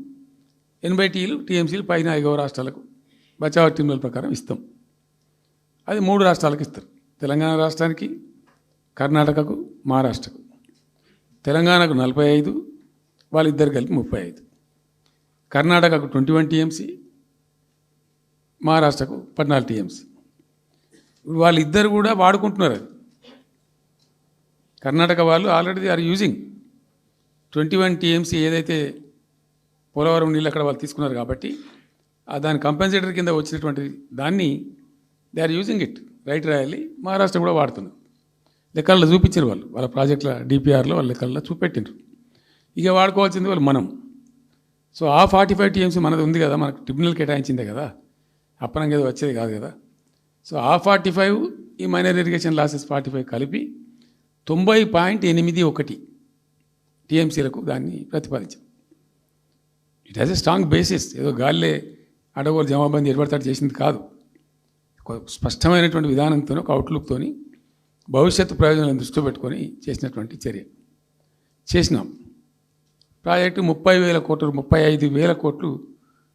80 టీఎంసీలు పైన 5 రాష్ట్రాలకు బచావ్ ట్రిబ్యునల్ ప్రకారం ఇస్తాం. అది 3 రాష్ట్రాలకు ఇస్తారు, తెలంగాణ రాష్ట్రానికి, కర్ణాటకకు, మహారాష్ట్రకు. తెలంగాణకు 45, వాళ్ళిద్దరు కలిపి 35, కర్ణాటకకు 21 టీఎంసీ, మహారాష్ట్రకు 14 టీఎంసీ. వాళ్ళిద్దరు కూడా వాడుకుంటున్నారు. అది కర్ణాటక వాళ్ళు already they are using 21 TMC ఏదైతే పోలవరం నీళ్ళు అక్కడ వాళ్ళు తీసుకున్నారు కాబట్టి దాని కంపెన్సేటర్ కింద వచ్చినటువంటి దాన్ని they are using it, right రాయాలి. మహారాష్ట్ర కూడా వాడుతున్నారు, లెక్కల్లో చూపించారు వాళ్ళు, వాళ్ళ ప్రాజెక్టుల డిపిఆర్లో వాళ్ళ లెక్కల్లో చూపెట్టిండ్రు. ఇక వాడుకోవాల్సింది వాళ్ళు మనం. సో ఆ 45 టీఎంసీ మనది ఉంది కదా, మనకు ట్రిబ్యునల్ కేటాయించిందే కదా, అప్పనంగా ఏదో వచ్చేది కాదు కదా. సో ఆ 45 ఈ మైనర్ ఇరిగేషన్ లాసెస్ 45 కలిపి 90.81 టీఎంసీలకు దాన్ని ప్రతిపాదించాం. It has a strong basis, ఏదో గాల్లే అడగోలు జమాబందీ ఏర్పడతాడు చేసింది కాదు, ఒక స్పష్టమైనటువంటి విధానంతో ఒక అవుట్లుక్తో భవిష్యత్తు ప్రయోజనాలను దృష్టిలో పెట్టుకొని చేసినటువంటి చర్య చేసినాం. ప్రాజెక్టు 30,000 కోట్లు 35,000 కోట్లు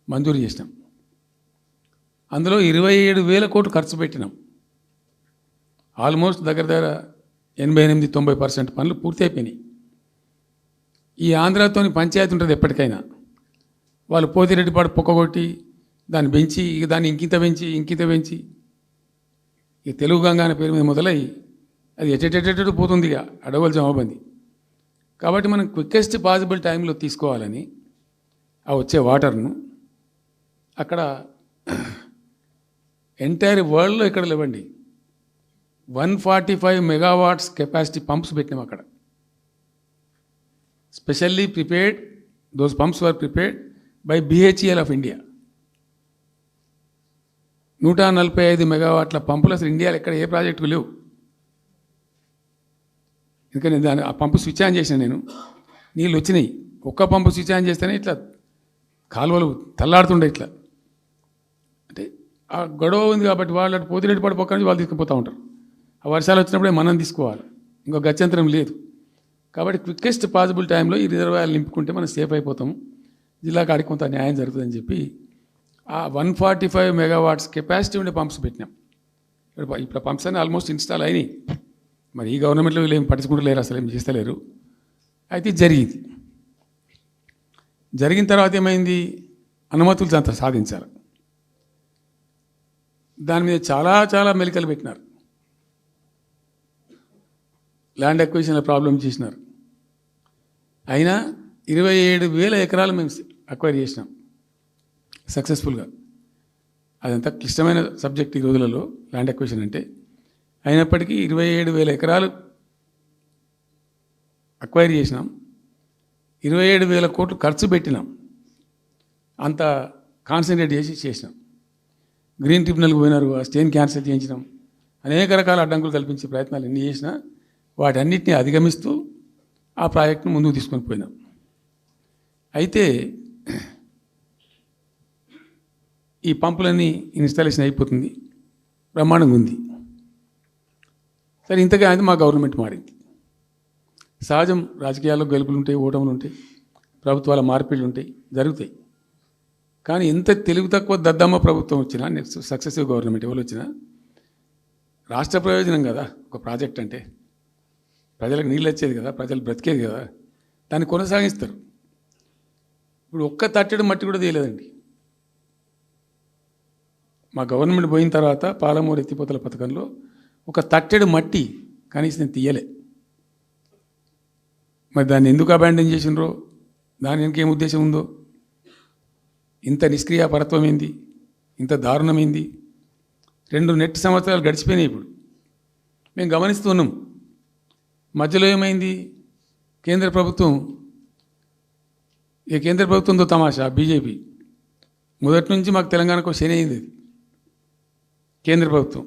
మంజూరు చేసినాం. అందులో 27,000 కోట్లు ఖర్చు పెట్టినాం. ఆల్మోస్ట్ దగ్గర 88-90% పనులు పూర్తి అయిపోయినాయి. ఈ ఆంధ్రాతోని పంచాయతీ ఉంటుంది ఎప్పటికైనా, వాళ్ళు పోతిరెడ్డిపాడు పొక్కగొట్టి దాన్ని పెంచి ఇక దాన్ని ఇంకింత పెంచి ఇక తెలుగు గంగా అనే పేరు మీద మొదలై అది ఎటెటెటెటు పోతుంది ఇక అడవుల జమాబంది. కాబట్టి మనం క్విక్కెస్ట్ పాసిబుల్ టైంలో తీసుకోవాలని ఆ వచ్చే వాటర్ను అక్కడ ఎంటైర్ వరల్డ్లో ఇక్కడ లేవండి 145 మెగావాట్స్ కెపాసిటీ పంప్స్ పెట్టినాం అక్కడ. Specially prepared, those pumps were prepared by BHEL of India. 145 మెగావాట్ల పంపులు అసలు ఇండియాలో ఎక్కడ ఏ ప్రాజెక్టుకు లేవు. ఎందుకని ఆ పంపు స్విచ్ ఆన్ చేసిన నేను, నీళ్ళు వచ్చినాయి. ఒక్క పంపు స్విచ్ ఆన్ చేస్తేనే ఇట్లా కాలువలు తల్లాడుతుండే ఇట్లా. అంటే ఆ గొడవ ఉంది కాబట్టి వాళ్ళు అటు పోతిరెడ్డి పడిపోక నుంచి వాళ్ళు తీసుకుపోతూ ఉంటారు. ఆ వర్షాలు వచ్చినప్పుడే మనం తీసుకోవాలి, ఇంకో గత్యంతరం లేదు. కాబట్టి క్విక్కెస్ట్ పాసిబుల్ టైంలో ఈ రిజర్వాయర్లు నింపుకుంటే మనం సేఫ్ అయిపోతాము, జిల్లా కాడికి కొంత న్యాయం జరుగుతుందని చెప్పి ఆ 145 మెగావాట్స్ కెపాసిటీ ఉండే పంప్స్ పెట్టినాం. ఇప్పుడు పంప్స్ అన్నీ ఆల్మోస్ట్ ఇన్స్టాల్ అయినాయి. మరి ఈ గవర్నమెంట్లో వీళ్ళు ఏం పట్టించుకుంటలేరు, అసలు ఏం చేస్తలేరు. అయితే జరిగిన తర్వాత ఏమైంది, అనుమతులు అంత సాధించారు. దాని మీద చాలా మెలికలు పెట్టినారు, ల్యాండ్ అక్విజిషన్ల ప్రాబ్లం చేసినారు. అయినా 27,000 ఎకరాలు మేము అక్వైర్ చేసినాం సక్సెస్ఫుల్గా. అదంతా క్లిష్టమైన సబ్జెక్ట్ ఈ రోజులలో ల్యాండ్ అక్విజిషన్ అంటే. అయినప్పటికీ 27,000 ఎకరాలు అక్వైర్ చేసినాం, 27,000 కోట్లు ఖర్చు పెట్టినాం, అంత కాన్సన్ట్రేట్ చేసినాం. గ్రీన్ ట్రిబ్యునల్కి పోయినారు, ఆ స్టేని క్యాన్సిల్ చేయించినాం. అనేక రకాల అడ్డంకులు కల్పించే ప్రయత్నాలు ఎన్ని చేసినా వాటన్నిటిని అధిగమిస్తూ ఆ ప్రాజెక్టును ముందుకు తీసుకొని పోయినాం. అయితే ఈ పంపులన్నీ ఇన్స్టాలేషన్ అయిపోతుంది, బ్రహ్మాండంగా ఉంది. సరే, ఇంతగా అది మా గవర్నమెంట్ మారింది. సహజం, రాజకీయాల్లో గెలుపులు ఉంటాయి, ఓటములు ఉంటాయి, ప్రభుత్వాల మార్పిళ్ళు ఉంటాయి, జరుగుతాయి. కానీ ఇంత తెలుగు తక్కువ దద్దమ్మ ప్రభుత్వం వచ్చినా, నెక్స్ట్ సక్సెసివ్ గవర్నమెంట్ ఎవరు వచ్చినా రాష్ట్ర ప్రయోజనం కదా ఒక ప్రాజెక్ట్ అంటే. ప్రజలకు నీళ్ళు వచ్చేది కదా, ప్రజలు బ్రతికేది కదా, దాన్ని కొనసాగిస్తారు. ఇప్పుడు ఒక్క తట్టెడు మట్టి కూడా తీయలేదండి. మా గవర్నమెంట్ పోయిన తర్వాత పాలమూరు ఎత్తిపోతల పథకంలో ఒక తట్టెడు మట్టి కనీసం నేను తీయలే. మరి దాన్ని ఎందుకు అబాండన్ చేసినరో, దాని వెనకేం ఉద్దేశం ఉందో, ఇంత నిష్క్రియాపరత్వం ఏంది, ఇంత దారుణమైంది. 2 నెట్ సంవత్సరాలు గడిచిపోయినాయి. ఇప్పుడు మేము గమనిస్తున్నాం. మధ్యలో ఏమైంది, కేంద్ర ప్రభుత్వంతో తమాషా. బీజేపీ మొదటి నుంచి మాకు తెలంగాణకు శని అయింది. కేంద్ర ప్రభుత్వం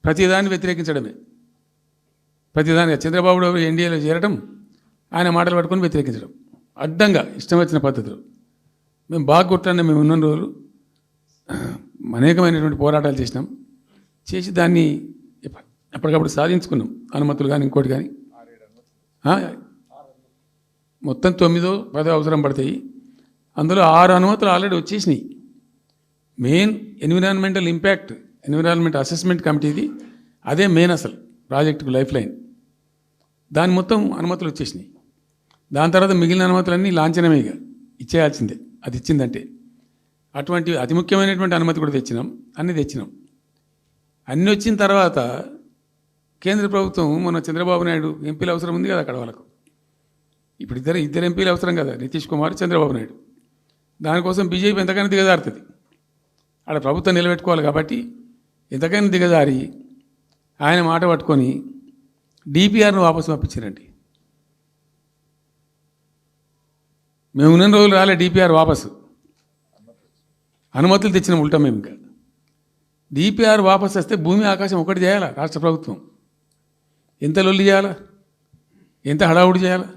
ప్రతిదాన్ని వ్యతిరేకించడమే. ప్రతిదానిగా చంద్రబాబు ఎన్డీఏలో చేరడం, ఆయన మాటలు పట్టుకొని వ్యతిరేకించడం, అడ్డంగా ఇష్టం వచ్చిన పద్ధతిలో. మేము బాగా కొట్టాను. మేము ఉన్న రోజులు అనేకమైనటువంటి పోరాటాలు చేసి దాన్ని అప్పటికప్పుడు సాధించుకున్నాం. అనుమతులు కానీ ఇంకోటి కానీ మొత్తం 9-10 అవసరం పడతాయి. అందులో 6 అనుమతులు ఆల్రెడీ వచ్చేసినాయి. మెయిన్ ఎన్విరాన్మెంట్ అసెస్మెంట్ కమిటీది అదే మెయిన్ అసలు ప్రాజెక్టుకు లైఫ్ లైన్. దాని మొత్తం అనుమతులు వచ్చేసినాయి. దాని తర్వాత మిగిలిన అనుమతులన్నీ లాంఛనమే, ఇక ఇచ్చేయాల్సిందే. అది ఇచ్చిందంటే అటువంటి అతి ముఖ్యమైనటువంటి అనుమతి కూడా తెచ్చినాం. అన్నీ వచ్చిన తర్వాత కేంద్ర ప్రభుత్వం మన చంద్రబాబు నాయుడు ఎంపీలు అవసరం ఉంది కదా అక్కడ వాళ్ళకు. ఇప్పుడు ఇద్దరు ఎంపీలు అవసరం కదా, నితీష్ కుమార్, చంద్రబాబు నాయుడు. దానికోసం బీజేపీ ఎంతకైనా దిగజారుతుంది. ఆడ ప్రభుత్వం నిలబెట్టుకోవాలి కాబట్టి ఎంతకైనా దిగజారి ఆయన మాట పట్టుకొని డిపిఆర్ను వాపసు పంపించారండి. మేము ఉన్న రోజులు రాలే డిపిఆర్ వాపసు. అనుమతులు తెచ్చిన ఉల్టా మేము. ఇంకా డిపిఆర్ వాపసు వస్తే భూమి ఆకాశం ఒకటి చేయాలా రాష్ట్ర ప్రభుత్వం. ఎంత లొల్లి చేయాలా, ఎంత హడావుడి చేయాలా.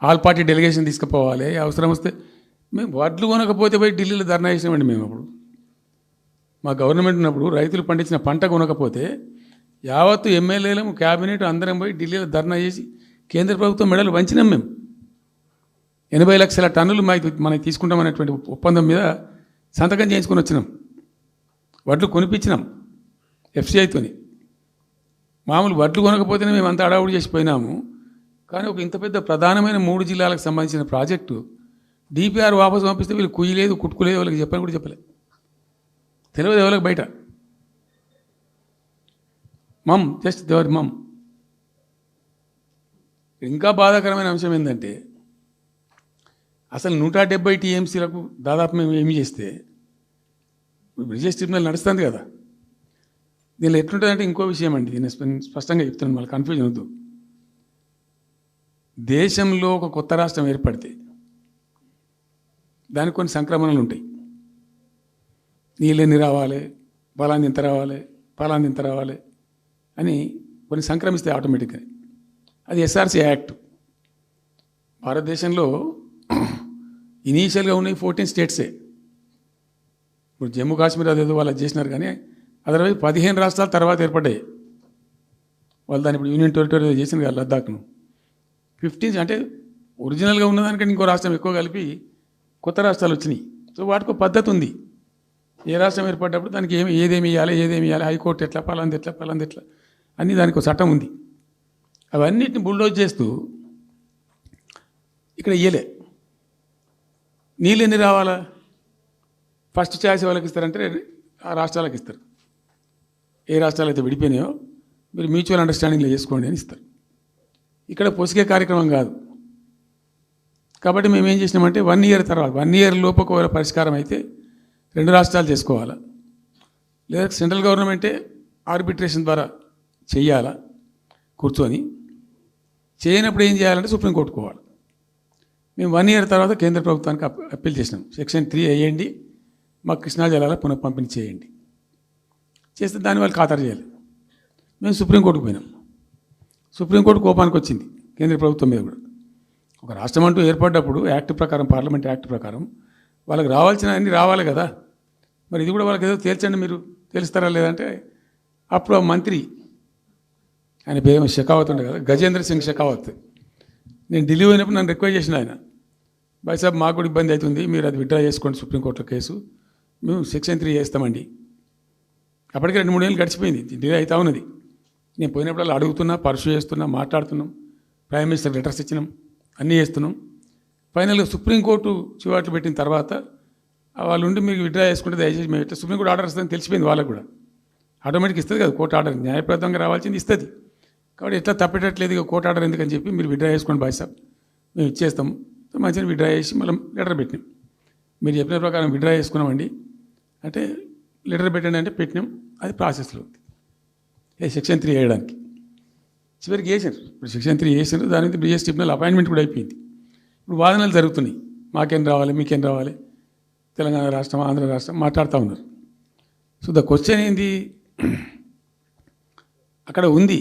ఆల్ పార్టీ డెలిగేషన్ తీసుకుపోవాలి. అవసరం వస్తే మేము వడ్లు కొనకపోతే పోయి ఢిల్లీలో ధర్నా చేసినామండి. మేము అప్పుడు మా గవర్నమెంట్ ఉన్నప్పుడు రైతులు పండించిన పంట కొనకపోతే యావత్తు ఎమ్మెల్యేలు, క్యాబినెట్ అందరం పోయి ఢిల్లీలో ధర్నా చేసి కేంద్ర ప్రభుత్వం మెడలు వంచినాం. మేము 80 లక్షల టన్నులు మనకి తీసుకుంటామనేటువంటి ఒప్పందం మీద సంతకం చేయించుకొని వచ్చినాం. వడ్లు కొనిపించినాం ఎఫ్సిఐతోని. మామూలు వడ్లు కొనకపోతేనే మేము అంత అడావుడి చేసిపోయినాము. కానీ ఒక ఇంత పెద్ద ప్రధానమైన 3 జిల్లాలకు సంబంధించిన ప్రాజెక్టు డిపిఆర్ వాపసు పంపిస్తే వీళ్ళు కుయ్యలేదు, కుట్టుకోలేదు, వాళ్ళకి చెప్పని కూడా చెప్పలేదు. తెలియదు ఎవరికి బయట. జస్ట్ దేవర్ ఇంకా బాధాకరమైన అంశం ఏంటంటే, అసలు 170 టీఎంసీలకు దాదాపు మేము ఏమి చేస్తే బ్రిజేష్ ట్రిబ్యునల్ నడుస్తుంది కదా. దీనిలో ఎట్లుంటుందంటే ఇంకో విషయం అండి, నేను స్పష్టంగా చెప్తున్నాను, మళ్ళీ కన్ఫ్యూజన్ వద్దు. దేశంలో ఒక కొత్త రాష్ట్రం ఏర్పడితే దానికి కొన్ని సంక్రమణలు ఉంటాయి. నీళ్ళెన్ని రావాలి, బలాన్ని ఎంత రావాలి, ఫలాన్ని ఎంత రావాలి అని కొన్ని సంక్రమిస్తాయి ఆటోమేటిక్గా. అది ఎస్ఆర్సి యాక్ట్. భారతదేశంలో ఇనీషియల్గా ఉన్నాయి 14 స్టేట్సే. ఇప్పుడు జమ్మూ కాశ్మీర్ అదేదో వాళ్ళు చేసినారు, కానీ అదర్వైజ్ 15 రాష్ట్రాల తర్వాత ఏర్పడ్డాయి. వాళ్ళు దాన్ని ఇప్పుడు యూనియన్ టెరిటరీ చేసింది కదా లద్దాఖ్ను. 15 అంటే ఒరిజినల్గా ఉన్నదానికంటే ఇంకో రాష్ట్రం ఎక్కువ కలిపి కొత్త రాష్ట్రాలు వచ్చినాయి. సో వాటికి పద్ధతి ఉంది. ఏ రాష్ట్రం ఏర్పడ్డప్పుడు దానికి ఏదేమి ఇవ్వాలి, హైకోర్టు ఎట్లా, పలాంది ఎట్లా అన్నీ దానికి ఒక చట్టం ఉంది. అవన్నిటిని బుల్డోజ్ చేస్తూ ఇక్కడ ఇయ్యలే. నీళ్ళు ఎన్ని రావాలా, ఫస్ట్ ఛాయిస్ వాళ్ళకి ఇస్తారంటే ఆ రాష్ట్రాలకు ఇస్తారు. ఏ రాష్ట్రాలు అయితే విడిపోయినాయో మీరు మ్యూచువల్ అండర్స్టాండింగ్లో చేసుకోండి అని ఇస్తారు. ఇక్కడ పొసిగే కార్యక్రమం కాదు. కాబట్టి మేము ఏం చేసినామంటే 1 ఇయర్ తర్వాత 1 ఇయర్ లోపు ఒకవేళ పరిష్కారం అయితే 2 రాష్ట్రాలు చేసుకోవాలా, లేదా సెంట్రల్ గవర్నమెంటే ఆర్బిట్రేషన్ ద్వారా చెయ్యాలా కూర్చొని. చేయనప్పుడు ఏం చేయాలంటే సుప్రీంకోర్టుకు పోవాలి. మేము 1 ఇయర్ తర్వాత కేంద్ర ప్రభుత్వానికి అప్పీల్ చేసినాం. సెక్షన్ 3 వేయండి, మాకు కృష్ణా జలాల పునఃపంపిణీ చేయండి. చేస్తే దాన్ని వాళ్ళు ఖాతరు చేయాలి. మేము సుప్రీంకోర్టుకు పోయినాం. సుప్రీంకోర్టు కోపానికి వచ్చింది కేంద్ర ప్రభుత్వం మీద కూడా. ఒక రాష్ట్రం అంటూ ఏర్పడ్డప్పుడు యాక్ట్ ప్రకారం, పార్లమెంట్ యాక్ట్ ప్రకారం వాళ్ళకి రావాల్సిన అన్నీ రావాలి కదా. మరి ఇది కూడా వాళ్ళకి ఏదో తేల్చండి, మీరు తెలుస్తారా లేదంటే అప్పుడు ఆ మంత్రి, ఆయన పేరు షెకావత్ ఉండే కదా, గజేంద్ర సింగ్ షెకావత్, నేను ఢిల్లీ పోయినప్పుడు నన్ను రిక్వెస్ట్ చేసిన ఆయన, భాయ్ సాబ్ మాకు కూడా ఇబ్బంది అవుతుంది, మీరు అది విత్డ్రా చేసుకోండి సుప్రీంకోర్టులో కేసు, మేము సెక్షన్ 3 చేస్తామండి. అప్పటికి 2-3 ఏళ్ళు గడిచిపోయింది, డిలే అవుతా ఉన్నది. నేను పోయినప్పుడు అలా అడుగుతున్నా, పర్సూ చేస్తున్నా, మాట్లాడుతున్నాం, ప్రైమ్ మినిస్టర్ లెటర్స్ ఇచ్చినాం, అన్నీ చేస్తున్నాం. ఫైనల్గా సుప్రీంకోర్టు చివాట్లు పెట్టిన తర్వాత వాళ్ళు ఉండి మీకు విత్డ్రా చేసుకుంటే దయచేసి మేము ఇట్లా సుప్రీంకోర్టు ఆర్డర్ ఇస్తుందని తెలిసిపోయింది వాళ్ళకు కూడా. ఆటోమేటిక్ ఇస్తుంది కదా కోర్టు ఆర్డర్, న్యాయప్రదంగా రావాల్సింది ఇస్తుంది. కాబట్టి ఎట్లా తప్పేటట్లేదు ఇక కోర్టు ఆర్డర్ ఎందుకని చెప్పి మీరు విత్డ్రా చేసుకోండి భాయ్ సాబ్, మేము ఇచ్చేస్తాం. మంచిగా విత్డ్రా చేసి మళ్ళీ లెటర్ పెట్టినాం. మీరు చెప్పిన ప్రకారం విత్డ్రా చేసుకున్నామండి అంటే లెటర్ పెట్టండి అంటే పెట్టినాం. అది ప్రాసెస్లో ఉంది సెక్షన్ 3 వేయడానికి. చివరికి వేసారు. ఇప్పుడు సెక్షన్ 3 వేసారు. దాని మీద బ్రిజేష్ ట్రిబ్యునల్ అపాయింట్మెంట్ కూడా అయిపోయింది. ఇప్పుడు వాదనలు జరుగుతున్నాయి, మాకేం రావాలి, మీకేం రావాలి, తెలంగాణ రాష్ట్రం, ఆంధ్ర రాష్ట్రం మాట్లాడుతూ ఉన్నారు. సో ద క్వశ్చన్ ఏంది, అక్కడ ఉంది,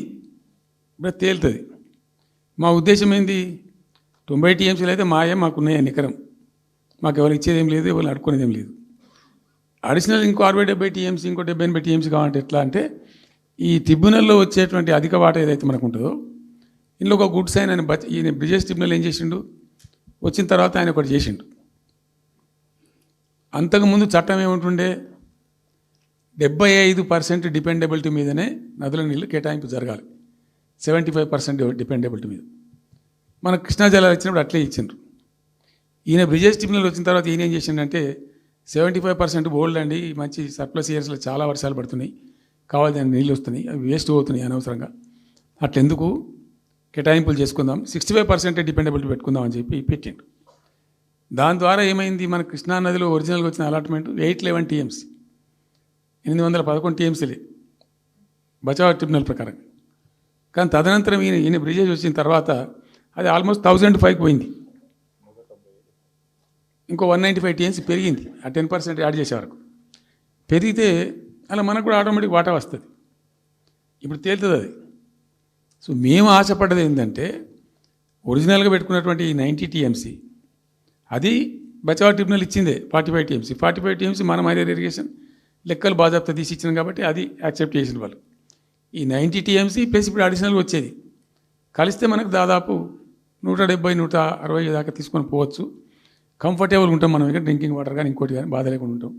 ఇప్పుడు తేలుతుంది. మా ఉద్దేశం ఏంది, 90 టీఎంసీలు అయితే మాకున్నాయి నికరం, మాకు ఎవరు ఇచ్చేది ఏం లేదు, ఎవరు అడుక్కునేది ఏం లేదు. అడిషనల్ ఇంకో 60-70 టీఎంసీ, ఇంకో 70-80 టీఎంసీ కావాలంటే ఎట్లా అంటే, ఈ ట్రిబ్యునల్లో వచ్చేటువంటి అధిక వాటా ఏదైతే మనకు ఉంటుందో, ఇందులో ఒక గుడ్ సైన్ అని ఈయన బ్రిజేష్ ట్రిబ్యునల్ ఏం చేసిండు, వచ్చిన తర్వాత ఆయన ఒకటి చేసిండు. అంతకుముందు చట్టం ఏముంటుండే, 75% డిపెండబిలిటీ మీదనే నదుల నీళ్ళు కేటాయింపు జరగాలి, 75% డిపెండబిలిటీ మీద. మన కృష్ణా జలాలు ఇచ్చినప్పుడు అట్లే ఇచ్చిండ్రు. ఈయన బ్రిజేష్ ట్రిబ్యునల్ వచ్చిన తర్వాత ఈయన ఏం చేసిండంటే 75% బోల్డ్ అండి, మంచి సర్ప్లస్ ఇయర్స్లో చాలా వర్షాలు పడుతున్నాయి, కావాల్సిన నీళ్ళు వస్తున్నాయి, అవి వేస్ట్ అవుతున్నాయి అనవసరంగా, అట్లెందుకు కేటాయింపులు చేసుకుందాం, 65% డిపెండబిలిటీ పెట్టుకుందాం అని చెప్పి పెట్టిండు. దాని ద్వారా ఏమైంది, మన కృష్ణా నదిలో ఒరిజినల్గా వచ్చిన అలాట్మెంట్ 811 టీఎంసీ, 811 టీఎంసీలే బచావ్ ట్రిబ్యునల్ ప్రకారం. కానీ తదనంతరం ఈయన బ్రిజేష్ వచ్చిన తర్వాత అది ఆల్మోస్ట్ 1005కి పోయింది. ఇంకో 195 టీఎంసీ పెరిగింది, ఆ 10% యాడ్ చేసే వరకు పెరిగితే అలా మనకు కూడా ఆటోమేటిక్ వాటా వస్తుంది. ఇప్పుడు తేలుతుంది అది. సో మేము ఆశపడ్డది ఏంటంటే, ఒరిజినల్గా పెట్టుకున్నటువంటి ఈ 90 టీఎంసీ అది బచావ్ ట్రిబ్యునల్ ఇచ్చిందే 45 టీఎంసీ. 45 టీఎంసీ మనం హైయర్ ఇరిగేషన్ లెక్కలు బాజాప్తా తీసి ఇచ్చినాం కాబట్టి అది యాక్సెప్ట్ చేసిన వాళ్ళు. ఈ 90 టీఎంసీ ప్లస్ ఇప్పుడు అడిషనల్గా వచ్చేది కలిస్తే మనకు దాదాపు 170-160 దాకా తీసుకొని పోవచ్చు. కంఫర్టబుల్ ఉంటాం మనం, ఇక్కడ డ్రింకింగ్ వాటర్ కానీ ఇంకోటి కానీ బాధ లేకుండా ఉంటాం,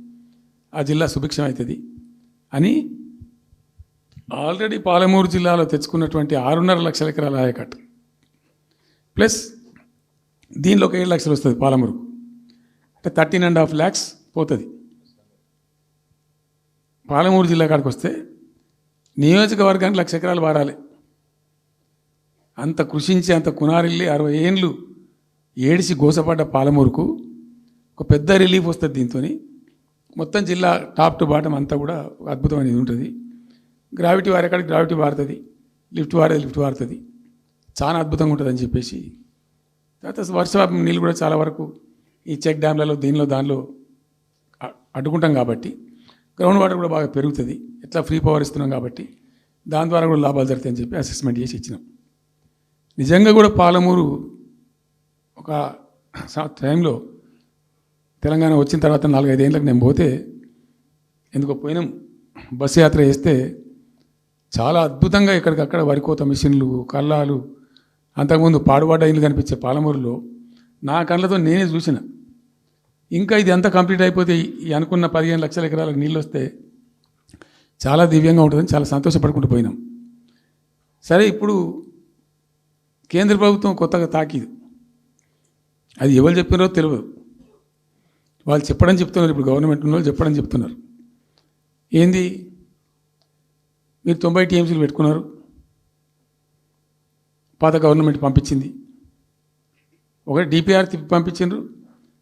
ఆ జిల్లా సుభిక్షం అవుతుంది అని ఆల్రెడీ పాలమూరు జిల్లాలో తెచ్చుకున్నటువంటి 6.5 లక్షల ఎకరాల ఆయకట్టు ప్లస్ దీనిలో ఒక 7 లక్షలు వస్తుంది పాలమూరుకు, అంటే 13.5 lakhs పోతుంది. పాలమూరు జిల్లా కాడికి వస్తే నియోజకవర్గానికి 1,00,000 ఎకరాలు వారాలి. అంత కృషించి అంత కునారిల్లి 60 ఏళ్ళు ఏడిసి గోసపడ్డ పాలమూరుకు ఒక పెద్ద రిలీఫ్ వస్తుంది. దీంతో మొత్తం జిల్లా టాప్ టు బాటం అంతా కూడా అద్భుతమైనది ఉంటుంది. గ్రావిటీ వారేకాడికి గ్రావిటీ వారుతుంది, లిఫ్ట్ వారుతుంది, చాలా అద్భుతంగా ఉంటుంది అని చెప్పేసి. తర్వాత వర్ష నీళ్ళు కూడా చాలా వరకు ఈ చెక్ డ్యామ్లలో దానిలో అడ్డుకుంటాం కాబట్టి గ్రౌండ్ వాటర్ కూడా బాగా పెరుగుతుంది. ఎట్లా ఫ్రీ పవర్ ఇస్తున్నాం కాబట్టి దాని ద్వారా కూడా లాభాలు జరుగుతాయని చెప్పి అసెస్మెంట్ చేసి ఇచ్చినాం. నిజంగా కూడా పాలమూరు ఒక టైంలో తెలంగాణ వచ్చిన తర్వాత 4-5 ఏళ్ళకి నేను పోతే ఎందుకో పోయినాం, బస్సు యాత్ర చేస్తే చాలా అద్భుతంగా ఎక్కడికక్కడ వరికోత మిషన్లు, కల్లాలు, అంతకుముందు పాడుబడ్డ ఇల్లు కనిపించే పాలమూరులో నా కళ్ళతో నేనే చూసిన. ఇంకా ఇది అంతా కంప్లీట్ అయిపోతే ఈ అనుకున్న 15 లక్షల ఎకరాలకు నీళ్ళు వస్తే చాలా దివ్యంగా ఉంటుందని చాలా సంతోషపడుకుంటూ పోయినాం. సరే, ఇప్పుడు కేంద్ర ప్రభుత్వం కొత్తగా తాకీదు, అది ఎవరు చెప్పినారో తెలియదు, వాళ్ళు చెప్తున్నారు. ఇప్పుడు గవర్నమెంట్ ఉన్న వాళ్ళు చెప్తున్నారు. ఏంది, మీరు 90 టీఎంసీలు పెట్టుకున్నారు, పాత గవర్నమెంట్ పంపించింది, ఒకటి డిపిఆర్ తిప్పి పంపించిండ్రు,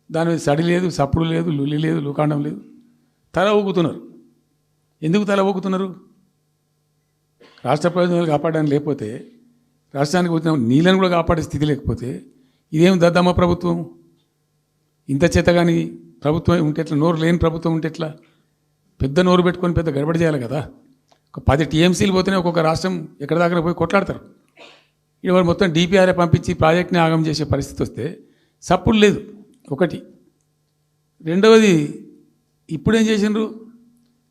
దాని మీద సడి లేదు, సప్పుడు లేదు, లుల్లి లేదు, లూకాండం లేదు, తల ఊగుతున్నారు. ఎందుకు తల ఊగుతున్నారు? రాష్ట్ర ప్రయోజనాలు కాపాడడానికి లేకపోతే, రాష్ట్రానికి వచ్చిన నీళ్ళని కూడా కాపాడే స్థితి లేకపోతే ఇదేం దద్దమ్మ ప్రభుత్వం? ఇంత చేతగాని ప్రభుత్వం ఉంటే ఎట్లా, నోరు లేని ప్రభుత్వం ఉంటే ఎట్లా? పెద్ద నోరు పెట్టుకొని పెద్ద గడబడి చేయాలి కదా. ఒక 10 టీఎంసీలు పోతేనే ఒక్కొక్క రాష్ట్రం ఎక్కడ దాకా పోయి కొట్లాడతారు. ఇవాళ మొత్తం డిపిఆర్ఏ పంపించి ప్రాజెక్ట్ని ఆగం చేసే పరిస్థితి వస్తే సప్పుడు లేదు ఒకటి. రెండవది, ఇప్పుడేం చేసిండ్రు,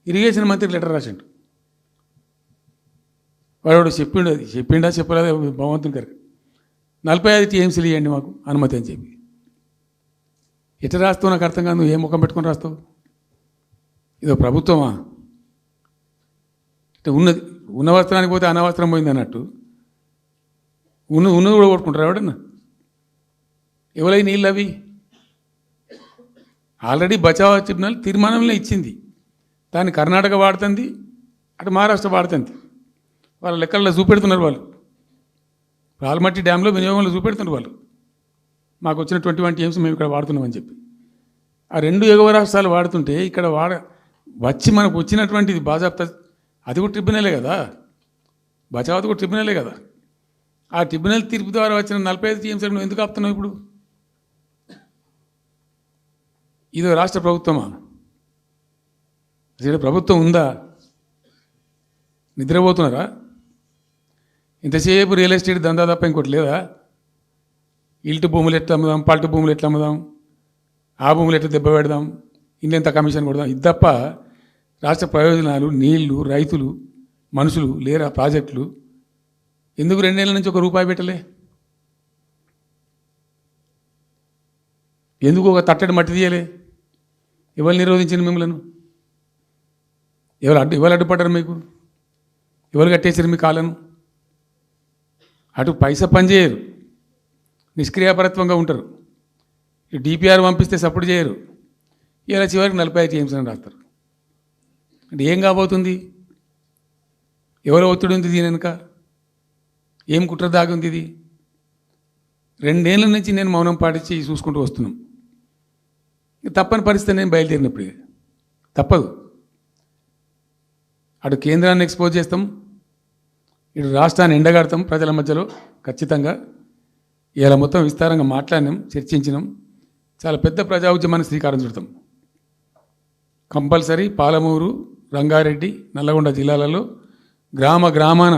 ఇరిగేషన్ మంత్రికి లెటర్ రాసిండు. వాడు చెప్పిండా చెప్పలేదా భగవంతుని గారు, 45 టీఎంసీలు ఇవ్వండి మాకు అనుమతి అని చెప్పి. ఎట్లా రాస్తావు నాకు అర్థం కాదు. నువ్వు ఏ ముఖం పెట్టుకొని రాస్తావు? ఇదో ప్రభుత్వమా? అంటే ఉన్న వస్త్రానికి పోతే అనవసరం పోయింది అన్నట్టు ఉన్నది కూడా కొట్టుకుంటారు ఎవడన్నా. ఎవరై నీళ్ళు అవి ఆల్రెడీ బచావ్ ట్రిబ్యునల్ తీర్మానంలో ఇచ్చింది. దాన్ని కర్ణాటక వాడుతుంది, అటు మహారాష్ట్ర వాడుతుంది. వాళ్ళ లెక్కల్లో చూపెడుతున్నారు వాళ్ళు. ఆల్మట్టి డ్యాంలో వినియోగంలో చూపెడుతున్నారు వాళ్ళు. మాకు వచ్చిన 21 టీఎంసీ మేము ఇక్కడ వాడుతున్నామని చెప్పి. ఆ 2 ఎగువ రాష్ట్రాలు వాడుతుంటే ఇక్కడ వచ్చి మనకు వచ్చినటువంటిది బాజాప్తా, అది కూడా ట్రిబ్యునలే కదా. బచావత్ కూడా ట్రిబ్యునలే కదా. ఆ ట్రిబ్యునల్ తీర్పు ద్వారా వచ్చిన 45 టీఎంసీలు నువ్వు ఎందుకు ఆపుతున్నావు ఇప్పుడు? ఇదో రాష్ట్ర ప్రభుత్వమా? అసలు ప్రభుత్వం ఉందా? నిద్రపోతున్నారా? ఇంతసేపు రియల్ ఎస్టేట్ దందా తప్ప ఇంకోటి లేదా? ఇల్టు భూములు ఎట్లా అమ్ముదాం, పల్టు భూములు ఎట్లా అమ్ముదాం, ఆ భూములు ఎట్లా దెబ్బ పెడదాం, ఇంత కమిషన్ కొడదాం, ఇది తప్ప రాష్ట్ర ప్రయోజనాలు, నీళ్లు, రైతులు, మనుషులు లేరా? ప్రాజెక్టులు ఎందుకు 2 ఏళ్ళ నుంచి ₹1 పెట్టలే? ఎందుకు ఒక తట్టడి మట్టి తీయలే? ఎవరు నిరోధించిన మిమ్మల్ని? ఎవరు అడ్డుపడ్డారు మీకు? ఎవరు కట్టేసారు మీ కాలను? అటు పైసా పనిచేయరు, నిష్క్రియాపరత్వంగా ఉంటారు. ఈ డిపిఆర్ పంపిస్తే సపోర్ట్ చేయరు. ఇలా చివరికి 45 టీఎంసీ అని రాస్తారు. అంటే ఏం కాబోతుంది? ఎవరో ఒత్తిడి ఉంది దీని వెనుక? ఏం కుట్ర దాగి ఉంది ఇది? 2 ఏళ్ళ నుంచి నేను మౌనం పాటించి చూసుకుంటూ వస్తున్నాం. తప్పని పరిస్థితి నేను బయలుదేరినప్పుడు తప్పదు. అటు కేంద్రాన్ని ఎక్స్పోజ్ చేస్తాం, ఇటు రాష్ట్రాన్ని ఎండగడతాం ప్రజల మధ్యలో ఖచ్చితంగా. ఇలా మొత్తం విస్తారంగా మాట్లాడినాం, చర్చించినాం. చాలా పెద్ద ప్రజా ఉద్యమాన్ని శ్రీకారం చుడతాం. కంపల్సరీ పాలమూరు, రంగారెడ్డి, నల్లగొండ జిల్లాలలో గ్రామాన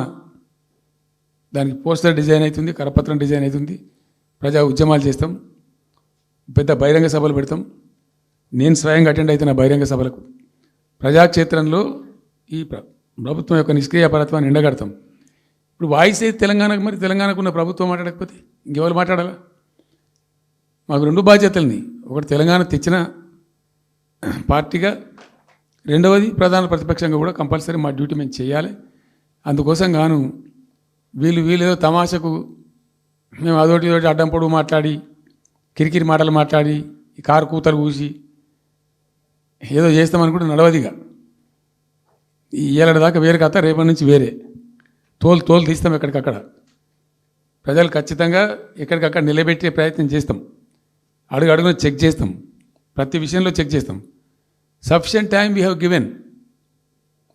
దానికి పోస్టర్ డిజైన్ అవుతుంది, కరపత్రం డిజైన్ అవుతుంది. ప్రజా ఉద్యమాలు చేస్తాం, పెద్ద బహిరంగ సభలు పెడతాం. నేను స్వయంగా అటెండ్ అవుతున్న బహిరంగ సభలకు. ప్రజాక్షేత్రంలో ఈ ప్రభుత్వం యొక్క నిష్క్రియాపరత్వాన్ని ఎండగడతాం. ఇప్పుడు వాయిస్ అయితే తెలంగాణకు, మరి తెలంగాణకు ఉన్న ప్రభుత్వం మాట్లాడకపోతే ఇంకెవరు మాట్లాడాలా? మాకు 2 బాధ్యతల్ని, ఒకటి తెలంగాణ తెచ్చిన పార్టీగా, రెండవది ప్రధాన ప్రతిపక్షంగా కూడా కంపల్సరీ మా డ్యూటీ మేము చేయాలి. అందుకోసం గాను వీళ్ళు ఏదో తమాషకు మేము అదోటి ఇదోటి అడ్డం పొడుగు మాట్లాడి, కిరికిరి మాటలు మాట్లాడి, ఈ కారు కూతలు కూసి ఏదో చేస్తామనుకుంటే నడవదిగా. ఈ ఏళ్ళ దాకా వేరే కథ, రేపటి నుంచి వేరే తోలు తీస్తాం ఎక్కడికక్కడ. ప్రజలు ఖచ్చితంగా ఎక్కడికక్కడ నిలబెట్టే ప్రయత్నం చేస్తాం. అడుగున చెక్ చేస్తాం, ప్రతి విషయంలో చెక్ చేస్తాం. Sufficient time we have given.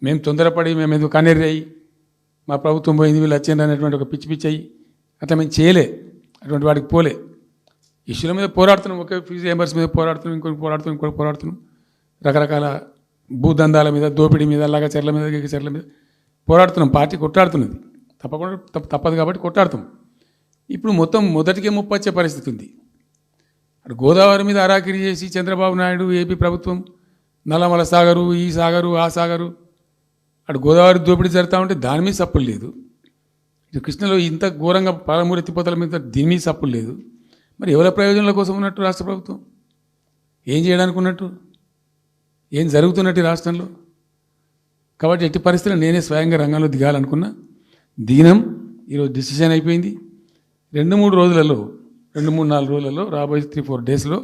మేము తొందరపడి మేము ఎందుకు కన్నెర్రి అయ్యి మా ప్రభుత్వం పోయింది వీళ్ళు వచ్చింది అనేటువంటి ఒక పిచ్చి అయ్యి అట్లా మేము చేయలే, అటువంటి వాడికి పోలే. ఇష్యూల మీద పోరాడుతున్నాం, ఒకే ఫీజు రియంబర్స్ మీద పోరాడుతున్నాం, ఇంకోటి పోరాడుతున్నాం, రకరకాల భూదందాల మీద, దోపిడీ మీద, లగచర్ల మీద, గిగచర్ల మీద పోరాడుతున్నాం. పార్టీ కొట్లాడుతున్నది, తప్పదు కాబట్టి కొట్లాడుతాం. ఇప్పుడు మొత్తం మొదటికే ముప్పు వచ్చే పరిస్థితి ఉంది. అటు గోదావరి మీద అరాకిరి చేసి చంద్రబాబు నాయుడు, ఏపీ ప్రభుత్వం నల్లమల సాగరు, ఈ సాగరు, ఆ సాగరు, అటు గోదావరి దోపిడీ జరుగుతూ ఉంటే దాని మీద సప్పులు లేదు. ఇటు కృష్ణలో ఇంత ఘోరంగా పాలమూరు ఎత్తిపోతల మీద దీని మీద సప్పులు లేదు. మరి ఎవరి ప్రయోజనాల కోసం ఉన్నట్టు రాష్ట్ర ప్రభుత్వం? ఏం చేయడానికి ఉన్నట్టు? ఏం జరుగుతున్నట్టు రాష్ట్రంలో? కాబట్టి ఎట్టి పరిస్థితుల్లో నేనే స్వయంగా రంగంలో దిగాలనుకున్నా. దినం ఈరోజు డిసిషన్ అయిపోయింది. 2-3 రోజులలో, 2-3-4 రోజులలో, రాబోయే 3-4 డేస్లో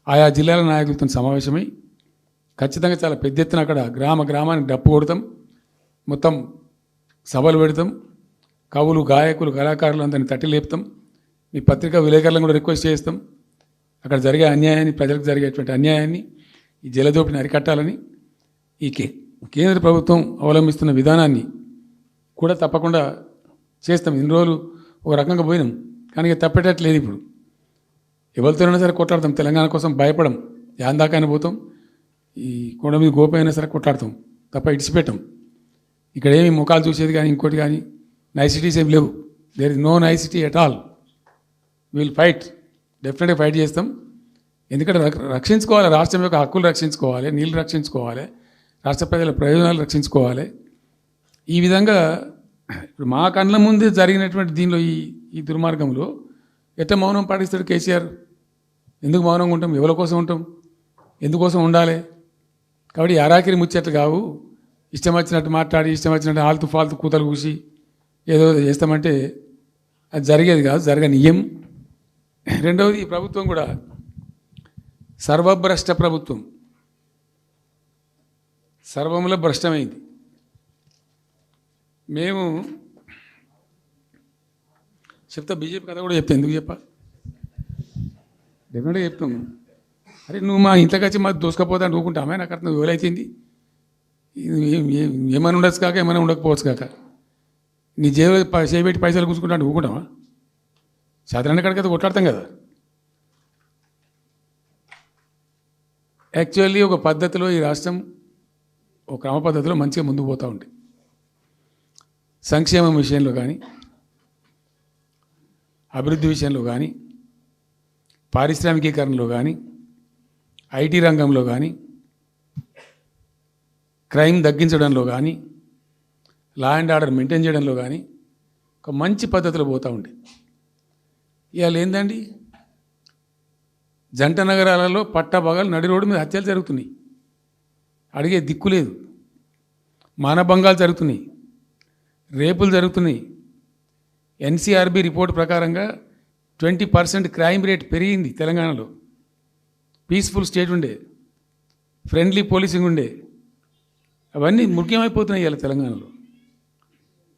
ఆయా జిల్లాల నాయకులతో సమావేశమై ఖచ్చితంగా చాలా పెద్ద ఎత్తున అక్కడ గ్రామానికి డప్పు కొడతాం, మొత్తం సభలు పెడతాం, కవులు, గాయకులు, కళాకారులు అందరినీ తట్టి లేపుతాం. మీ పత్రికా విలేకరులను కూడా రిక్వెస్ట్ చేస్తాం. అక్కడ జరిగే అన్యాయాన్ని, ప్రజలకు జరిగేటువంటి అన్యాయాన్ని, ఈ జలదోపిని అరికట్టాలని ఈ కేంద్ర ప్రభుత్వం అవలంబిస్తున్న విధానాన్ని కూడా తప్పకుండా చేస్తాం. ఇన్ని రోజులు ఒక రకంగా పోయినాం, కానీ తప్పేటట్లేదు. ఇప్పుడు ఎవరితోనైనా సరే కొట్లాడతాం, తెలంగాణ కోసం భయపడం, యాందాకాని పోతాం, ఈ కొండ మీద గోపైనా సరే కొట్లాడతాం తప్ప ఇడిచిపెట్టాం. ఇక్కడ ఏమి ముఖాలు చూసేది కానీ ఇంకోటి కానీ నైసిటీస్ ఏమి లేవు. There is no necessity at all. Will fight, డెఫినెట్గా ఫైట్ చేస్తాం. ఎందుకంటే రక్షించుకోవాలి, రాష్ట్రం యొక్క హక్కులు రక్షించుకోవాలి, నీళ్ళు రక్షించుకోవాలి, రాష్ట్ర ప్రజల ప్రయోజనాలు రక్షించుకోవాలి. ఈ విధంగా ఇప్పుడు మా కళ్ళ ముందే జరిగినటువంటి దీనిలో ఈ దుర్మార్గంలో ఎట్లా మౌనం పాటిస్తాడు కేసీఆర్? ఎందుకు మౌనంగా ఉంటాం? ఎవరి కోసం ఉంటాం? ఎందుకోసం ఉండాలి? కాబట్టి అరాకిరి ముచ్చట్లు కావు. ఇష్టం వచ్చినట్టు మాట్లాడి ఇష్టం వచ్చినట్టు ఆల్తు ఫాల్తు కూతలు కూసి ఏదో చేస్తామంటే అది జరిగేది కాదు, జరగనీయం. రెండవది, ఈ ప్రభుత్వం కూడా సర్వభ్రష్ట ప్రభుత్వం, సర్వంలో భ్రష్టమైంది. మేము చెప్తా, బీజేపీ కథ కూడా చెప్తా. ఎందుకు చెప్పా? డెఫినెట్గా చెప్తాం. అరే నువ్వు మా ఇంట్లోకి వచ్చి మాకు దోసుకపోతా అని ఊరుకుంటామే? నాకు అర్థం ఎవరైతుంది? ఏమైనా ఉండొచ్చు కాక ఏమైనా ఉండకపోవచ్చు కాక నీ చేపెట్టి పైసలు కూర్చుకుంటా అంటే ఊరుకుంటామా? సాధారణ కాడికైతే కొట్లాడతాం కదా. యాక్చువల్లీ ఒక పద్ధతిలో ఈ రాష్ట్రం ఒక క్రమ పద్ధతిలో మంచిగా ముందుకు పోతూ ఉంది. సంక్షేమం విషయంలో కానీ, అభివృద్ధి విషయంలో కానీ, పారిశ్రామికీకరణలో కానీ, ఐటీ రంగంలో కానీ, క్రైమ్ తగ్గించడంలో కానీ, లా అండ్ ఆర్డర్ మెయింటైన్ చేయడంలో కానీ ఒక మంచి పద్ధతిలో పోతూ ఉండే. ఇవాళ ఏందండి, జంట నగరాలలో పట్టభాగాలు నడి రోడ్డు మీద హత్యలు జరుగుతున్నాయి. అడిగే దిక్కు లేదు. మానభంగాలు జరుగుతున్నాయి, రేపులు జరుగుతున్నాయి. ఎన్సీఆర్బీ రిపోర్ట్ ప్రకారంగా 20% క్రైమ్ రేట్ పెరిగింది తెలంగాణలో. పీస్ఫుల్ స్టేట్ ఉండే, ఫ్రెండ్లీ పోలీసింగ్ ఉండే, అవన్నీ ముఖ్యమైపోతున్నాయి ఇవాళ తెలంగాణలో.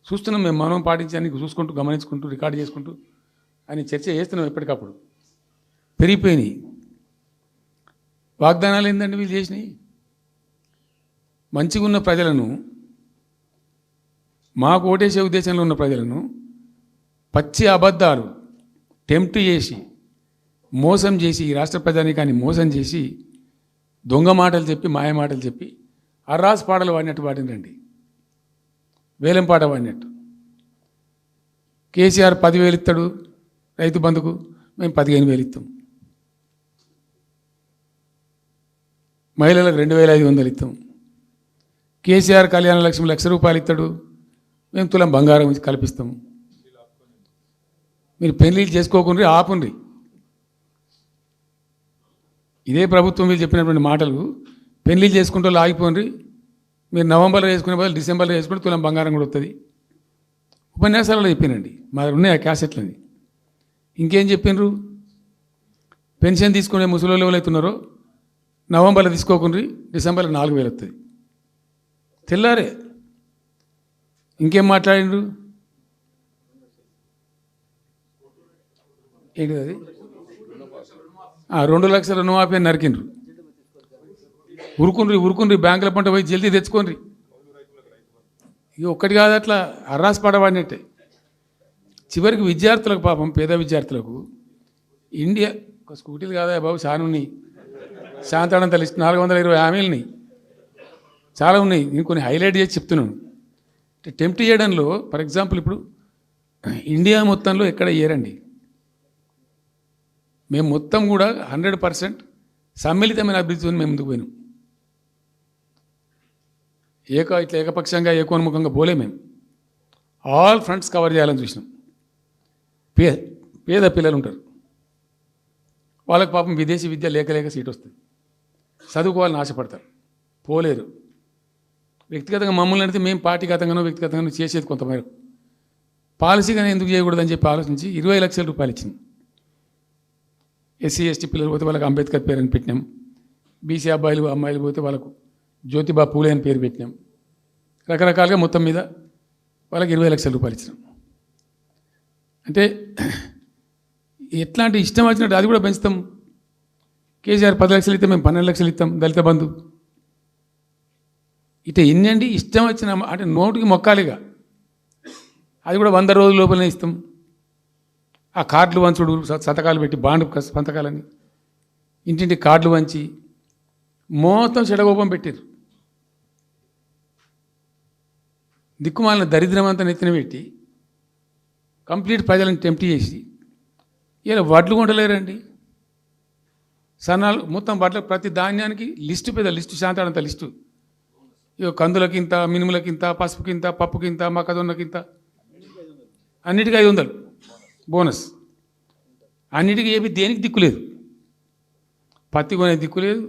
చూస్తున్నాం మేము, మనం పాటించడానికి చూసుకుంటూ గమనించుకుంటూ రికార్డు చేసుకుంటూ అని చర్చ చేస్తున్నాం. ఎప్పటికప్పుడు పెరిగిపోయినాయి. వాగ్దానాలు ఏంటంటే వీళ్ళు చేసినాయి? మంచిగా ఉన్న ప్రజలను, మాకు ఓటేసే ఉద్దేశంలో ఉన్న ప్రజలను పచ్చి అబద్ధాలు టెంప్ట్ చేసి మోసం చేసి, ఈ రాష్ట్ర ప్రజానీకాన్ని మోసం చేసి దొంగ మాటలు చెప్పి మాయ మాటలు చెప్పి అర్రాస్ పాటలు వాడినట్టు వాడినండి, వేలం పాట వాడినట్టు. కేసీఆర్ 10,000 ఇస్తాడు రైతు బంధుకు, మేము 15,000 ఇస్తాం. మహిళలకు 2,500 ఇస్తాం. కేసీఆర్ కళ్యాణ లక్ష్మి ₹1,00,000 ఇస్తాడు, మేము తులం బంగారం కల్పిస్తాం. మీరు పెళ్లిళ్ళు చేసుకోకుండా ఆపుండ్రి. ఇదే ప్రభుత్వం మీరు చెప్పినటువంటి మాటలు, పెళ్లిళ్ళు చేసుకుంటూ ఆగిపోండి, మీరు నవంబర్లో వేసుకునే బదులు డిసెంబర్లో వేసుకుంటే తులం బంగారం కూడా వస్తుంది. ఉపన్యాసాలలో చెప్పినండి, మా ఉన్నాయి ఆ క్యాసెట్లని. ఇంకేం చెప్పిండ్రు? పెన్షన్ తీసుకునే ముసలోళ్ళు ఎవరైతున్నారో నవంబర్లో తీసుకోకుండా డిసెంబర్లో 4,000 వస్తుంది. తెల్లారే ఇంకేం మాట్లాడిండ్రు? ఏంటిది అది? 2 లక్షల రుణమాఫీ అని నరికిండ్రు. ఉరుకుండ్రి బ్యాంకుల పంట పోయి జల్దీ తెచ్చుకోండి. ఇక ఒక్కటి కాదు, అట్లా అర్రాస్ పడవాడినట్టే. చివరికి విద్యార్థులకు, పాపం పేద విద్యార్థులకు ఇండియా ఒక స్కూటీలు కాదా బాబు, చాలా ఉన్నాయి. శాంతాడంత లిస్ట్ 420 హామీలని చాలా ఉన్నాయి. నేను కొన్ని హైలైట్ చేసి చెప్తున్నాను. టెంప్ట్ చేయడంలో, ఫర్ ఎగ్జాంపుల్ ఇప్పుడు ఇండియా మొత్తంలో ఎక్కడ ఏరండి, మేము మొత్తం కూడా 100% సమ్మిళితమైన అభివృద్ధితో మేము ముందుకు పోయినాం. ఇట్లా ఏకపక్షంగా ఏకోన్ముఖంగా పోలే. మేము ఆల్ ఫ్రంట్స్ కవర్ చేయాలని చూసినాం. పేద పిల్లలు ఉంటారు, వాళ్ళకి పాపం విదేశీ విద్య లేక సీట్ వస్తుంది, చదువుకోవాలని ఆశపడతారు, పోలేరు. వ్యక్తిగతంగా మమ్మల్ని అంటే మేము పార్టీగతంగానో వ్యక్తిగతంగానో చేసేది కొంతమేరకు. పాలసీగానే ఎందుకు చేయకూడదని చెప్పి ఆలోచించి ₹20 లక్షలు ఇచ్చింది. ఎస్సీ ఎస్టీ పిల్లలు పోతే వాళ్ళకి అంబేద్కర్ పేరు అని పెట్టినాం. బీసీ అమ్మాయిలు పోతే వాళ్ళకు జ్యోతిబా పూలే అని పేరు పెట్టినాం. రకరకాలుగా మొత్తం మీద వాళ్ళకి ₹20 లక్షలు ఇచ్చినాం. అంటే ఎట్లాంటి ఇష్టం వచ్చినట్టు అది కూడా పెంచుతాం. కేసీఆర్ 10 లక్షలు ఇస్తే మేము 12 లక్షలు ఇస్తాం దళిత బంధు. ఇట్లా ఎన్నండి ఇష్టం వచ్చిన అంటే నోటికి మొక్కాలిగా, అది కూడా 100 రోజుల లోపలనే ఇస్తాం. ఆ కార్డులు వంచుడు సంతకాలు పెట్టి బాండ్ సంతకాలని ఇంటింటి కార్డులు వంచి మొత్తం చెడగోపం పెట్టారు. దిక్కుమాలిన దరిద్రం అంతా నెత్తిన పెట్టి కంప్లీట్ ప్రజలను టెంప్ట్ చేసి ఇలా వడ్లు కొంటలేరండి. సన్నాలు మొత్తం వడ్ల ప్రతి ధాన్యానికి లిస్టు పెద్ద లిస్టు శాంతాడంత లిస్టు. ఇక కందులకింత, మినుములకింత, పసుపుకింత, పప్పుకింత, మొక్కజొన్నకింత, అన్నిటికీ 500 బోనస్. అన్నిటికీ ఏమి దేనికి దిక్కు లేదు. పత్తి కొనే దిక్కు లేదు,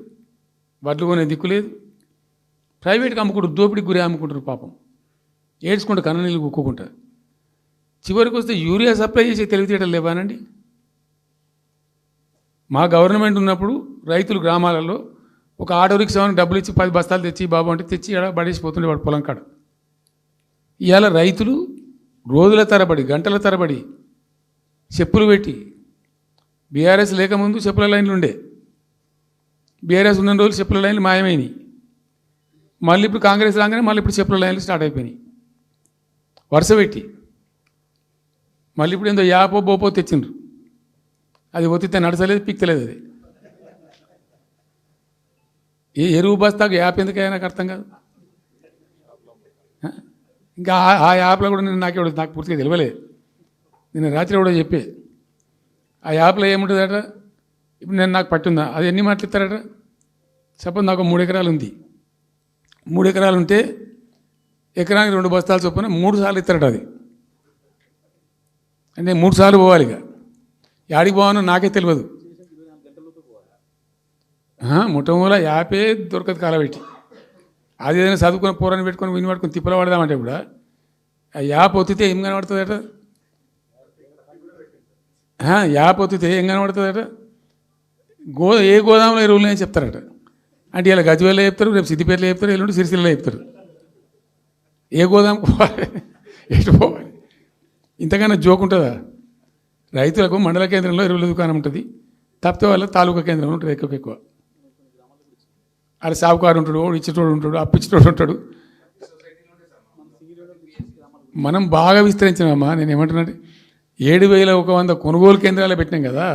వడ్లు కొనే దిక్కు లేదు. ప్రైవేట్గా అమ్ముకుంటారు, దోపిడికి గురి అమ్ముకుంటారు పాపం. ఏడ్చుకుంటూ కన్ననీళ్ళు కుక్కుంటా. చివరికి వస్తే యూరియా సప్లై చేసే తెలివితేటలు లేవానండి. మా గవర్నమెంట్ ఉన్నప్పుడు రైతులు గ్రామాలలో ఒక ఆటో రిక్షాని డబ్బులు ఇచ్చి 10 బస్తాలు తెచ్చి బాబు అంటే తెచ్చి ఎడ పడేసిపోతుండే వాడు పొలం కాడ. ఇవాళ రైతులు రోజుల తరబడి గంటల తరబడి చెప్పులు పెట్టి, బీఆర్ఎస్ లేకముందు చెప్పుల లైన్లు ఉండే, బీఆర్ఎస్ ఉన్న రోజులు చెప్పుల లైన్లు మాయమైనవి. మళ్ళీ ఇప్పుడు కాంగ్రెస్ రాగానే మళ్ళీ ఇప్పుడు చెప్పుల లైన్లు స్టార్ట్ అయిపోయినాయి వరుస పెట్టి. మళ్ళీ ఇప్పుడు ఏందో యాపో బోపో తెచ్చిండ్రు, అది ఒత్తితే నడచలేదు, పిక్తలేదు. అది ఏ ఎరువు బస్తాకు యాప్ ఎందుకైనా నాకు అర్థం కాదు. ఇంకా ఆ యాప్లో కూడా నాకు పూర్తిగా తెలియలేదు. నేను రాత్రి కూడా చెప్పే ఆ యాప్లో ఏముంటుందట. ఇప్పుడు నాకు పట్టుందా, అది ఎన్ని మాటలు ఇస్తారట. సపోజ్ నాకు 3 ఎకరాలు ఉంది. 3 ఎకరాలు ఉంటే ఎకరానికి 2 బస్తాలు చొప్పున 3 సార్లు ఇస్తారట. అది అంటే 3 సార్లు పోవాలి. ఇక యాడికి పోవాలో నాకే తెలియదు. ముఠమూల యాపే దొరకదు కాలబెట్టి. అది ఏదైనా చదువుకుని పోరాన్ని పెట్టుకొని విని పట్టుకొని తిప్పలు పడదామంటే కూడా ఆ యాప్ ఒత్తితే ఏం కనబడుతుందట. యాప్ ఒత్తితే ఏం కనబడుతుందట. ఏ గోదాంలో ఎరువులు అని చెప్తారట. అంటే ఇలా గజ్వేల్లో చెప్తారు, రేపు సిద్దిపేటలో చెప్తారు, ఎల్లుండి సిరిసిల్లలో చెప్తారు. ఏ గోదాంకు పోవాలి, ఎటు పోవాలి. ఇంతకన్నా జోక్ ఉంటుందా. రైతులకు మండల కేంద్రంలో ఎరువుల దుకాణం ఉంటుంది, తప్పితే వాళ్ళ తాలూకా కేంద్రంలో ఉంటుంది ఎక్కువ. అలా సాగుకారు ఉంటాడు, ఇచ్చేటోడు ఉంటాడు, అప్పిచ్చేటోడు ఉంటాడు. మనం బాగా విస్తరించినామా. నేను ఏమంటున్నానంటే 7,100 కొనుగోలు కేంద్రాలు పెట్టినాం కదా,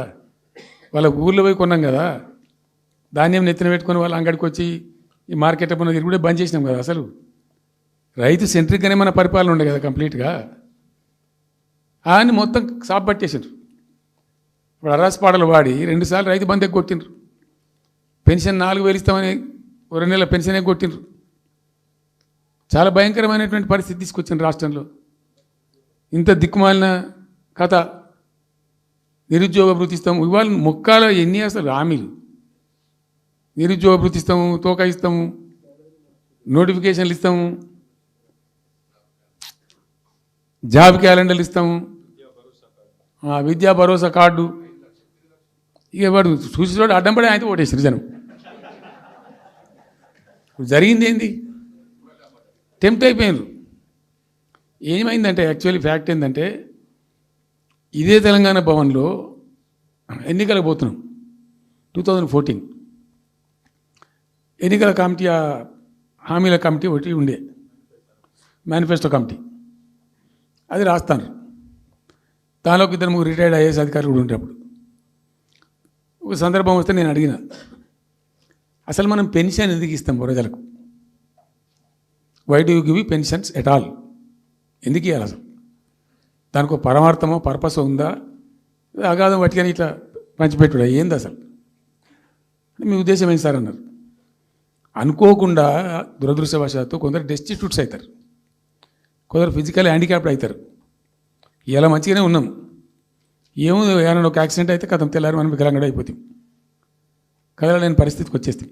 వాళ్ళ ఊళ్ళో పోయి కొన్నాం కదా. ధాన్యం నెత్తిన పెట్టుకొని వాళ్ళ అంగడికి వచ్చి ఈ మార్కెట్ పైన తిరుగుడే బంద్ చేసినాం కదా. అసలు రైతు సెంట్రిక్గానే మన పరిపాలన ఉండే కదా కంప్లీట్గా. అని మొత్తం సాప్ పట్టేసారు. ఇప్పుడు అరాసపాడలు వాడి 2 సార్లు రైతు బంధు కొట్టిండ్రు. పెన్షన్ 4,000 ఇస్తామని 2 నెలల పెన్షన్ కొట్టిండ్రు. చాలా భయంకరమైనటువంటి పరిస్థితి తీసుకొచ్చింది రాష్ట్రంలో. ఇంత దిక్కుమాలిన కథ. నిరుద్యోగ భృతి ఇస్తాము, ఇవాళ మొక్కాల ఎన్ని అసలు హామీలు. నిరుద్యోగ భృతి ఇస్తాము, తోకా ఇస్తాము, నోటిఫికేషన్లు ఇస్తాము, జాబ్ క్యాలెండర్లు ఇస్తాము, విద్యా భరోసా కార్డు. ఇక వాడు చూసి అడ్డం పడి ఆయనతో ఓటేసారు జనం. జరిగింది ఏంది, టెంప్ట్ అయిపోయినారు. ఏమైందంటే యాక్చువల్లీ ఫ్యాక్ట్ ఏంటంటే ఇదే తెలంగాణ భవన్లో ఎన్నికలకు పోతున్నాం 2014. ఎన్నికల కమిటీ, హామీల కమిటీ ఒకటి ఉండే, మేనిఫెస్టో కమిటీ. అది రాస్తాను. దానిలోకి 2-3 రిటైర్డ్ ఐఏఎస్ అధికారులు కూడా ఉండేటప్పుడు ఒక సందర్భం వస్తే నేను అడిగిన, అసలు మనం పెన్షన్ ఎందుకు ఇస్తాం ప్రజలకు? Why do you give pensions at all? ఎందుకు ఇవ్వాలి అసలు? దానికి ఒక పరమార్థమో పర్పస్ ఉందా? అగాధం పట్టుకొని ఇట్లా పంచిపెట్టుడా ఏంది అసలు? మీ ఉద్దేశం ఏంటి సార్ అన్నారు. అనుకోకుండా దురదృష్టవశాత్తు కొందరు డెస్టిట్యూట్స్ అవుతారు, కొందరు ఫిజికల్ హ్యాండిక్యాప్డ్ అవుతారు. ఇలా మంచిగానే ఉన్నాం, ఏమో ఏమైనా ఒక యాక్సిడెంట్ అయితే కథం తెల్లారి మనం వికలాంగుడు అయిపోతాం, కదలలేని పరిస్థితికి వచ్చేస్తాం.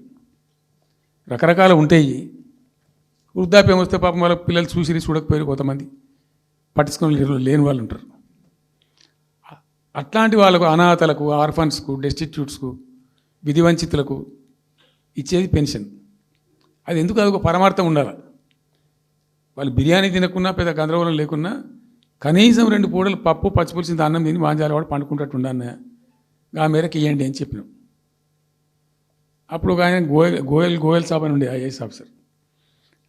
రకరకాలు ఉంటాయి. వృద్ధాప్యం వస్తే పాపం వాళ్ళ పిల్లలు చూసి చూడకపోయారు, కొంతమంది పట్టించుకొని లేని వాళ్ళు ఉంటారు. అట్లాంటి వాళ్ళకు, అనాథలకు, ఆర్ఫన్స్కు, డెస్టిట్యూట్స్కు, విధివంచితులకు ఇచ్చేది పెన్షన్. అది ఎందుకు? అదొక పరమార్థం ఉండాలి. వాళ్ళు బిర్యానీ తినకున్నా, పెద్ద గందరగోళం లేకున్నా కనీసం 2 పూటలు పప్పు పచ్చిపులిసింది అన్నం తిని వాంజాలవాడు పండుకుంటట్టు ఉండన్న ఆ మేరకు ఇవ్వండి అని చెప్పినాం. అప్పుడు ఒక ఆయన గోయల్ సాబ్ అని ఉండే ఐఏఎస్ ఆఫీసర్.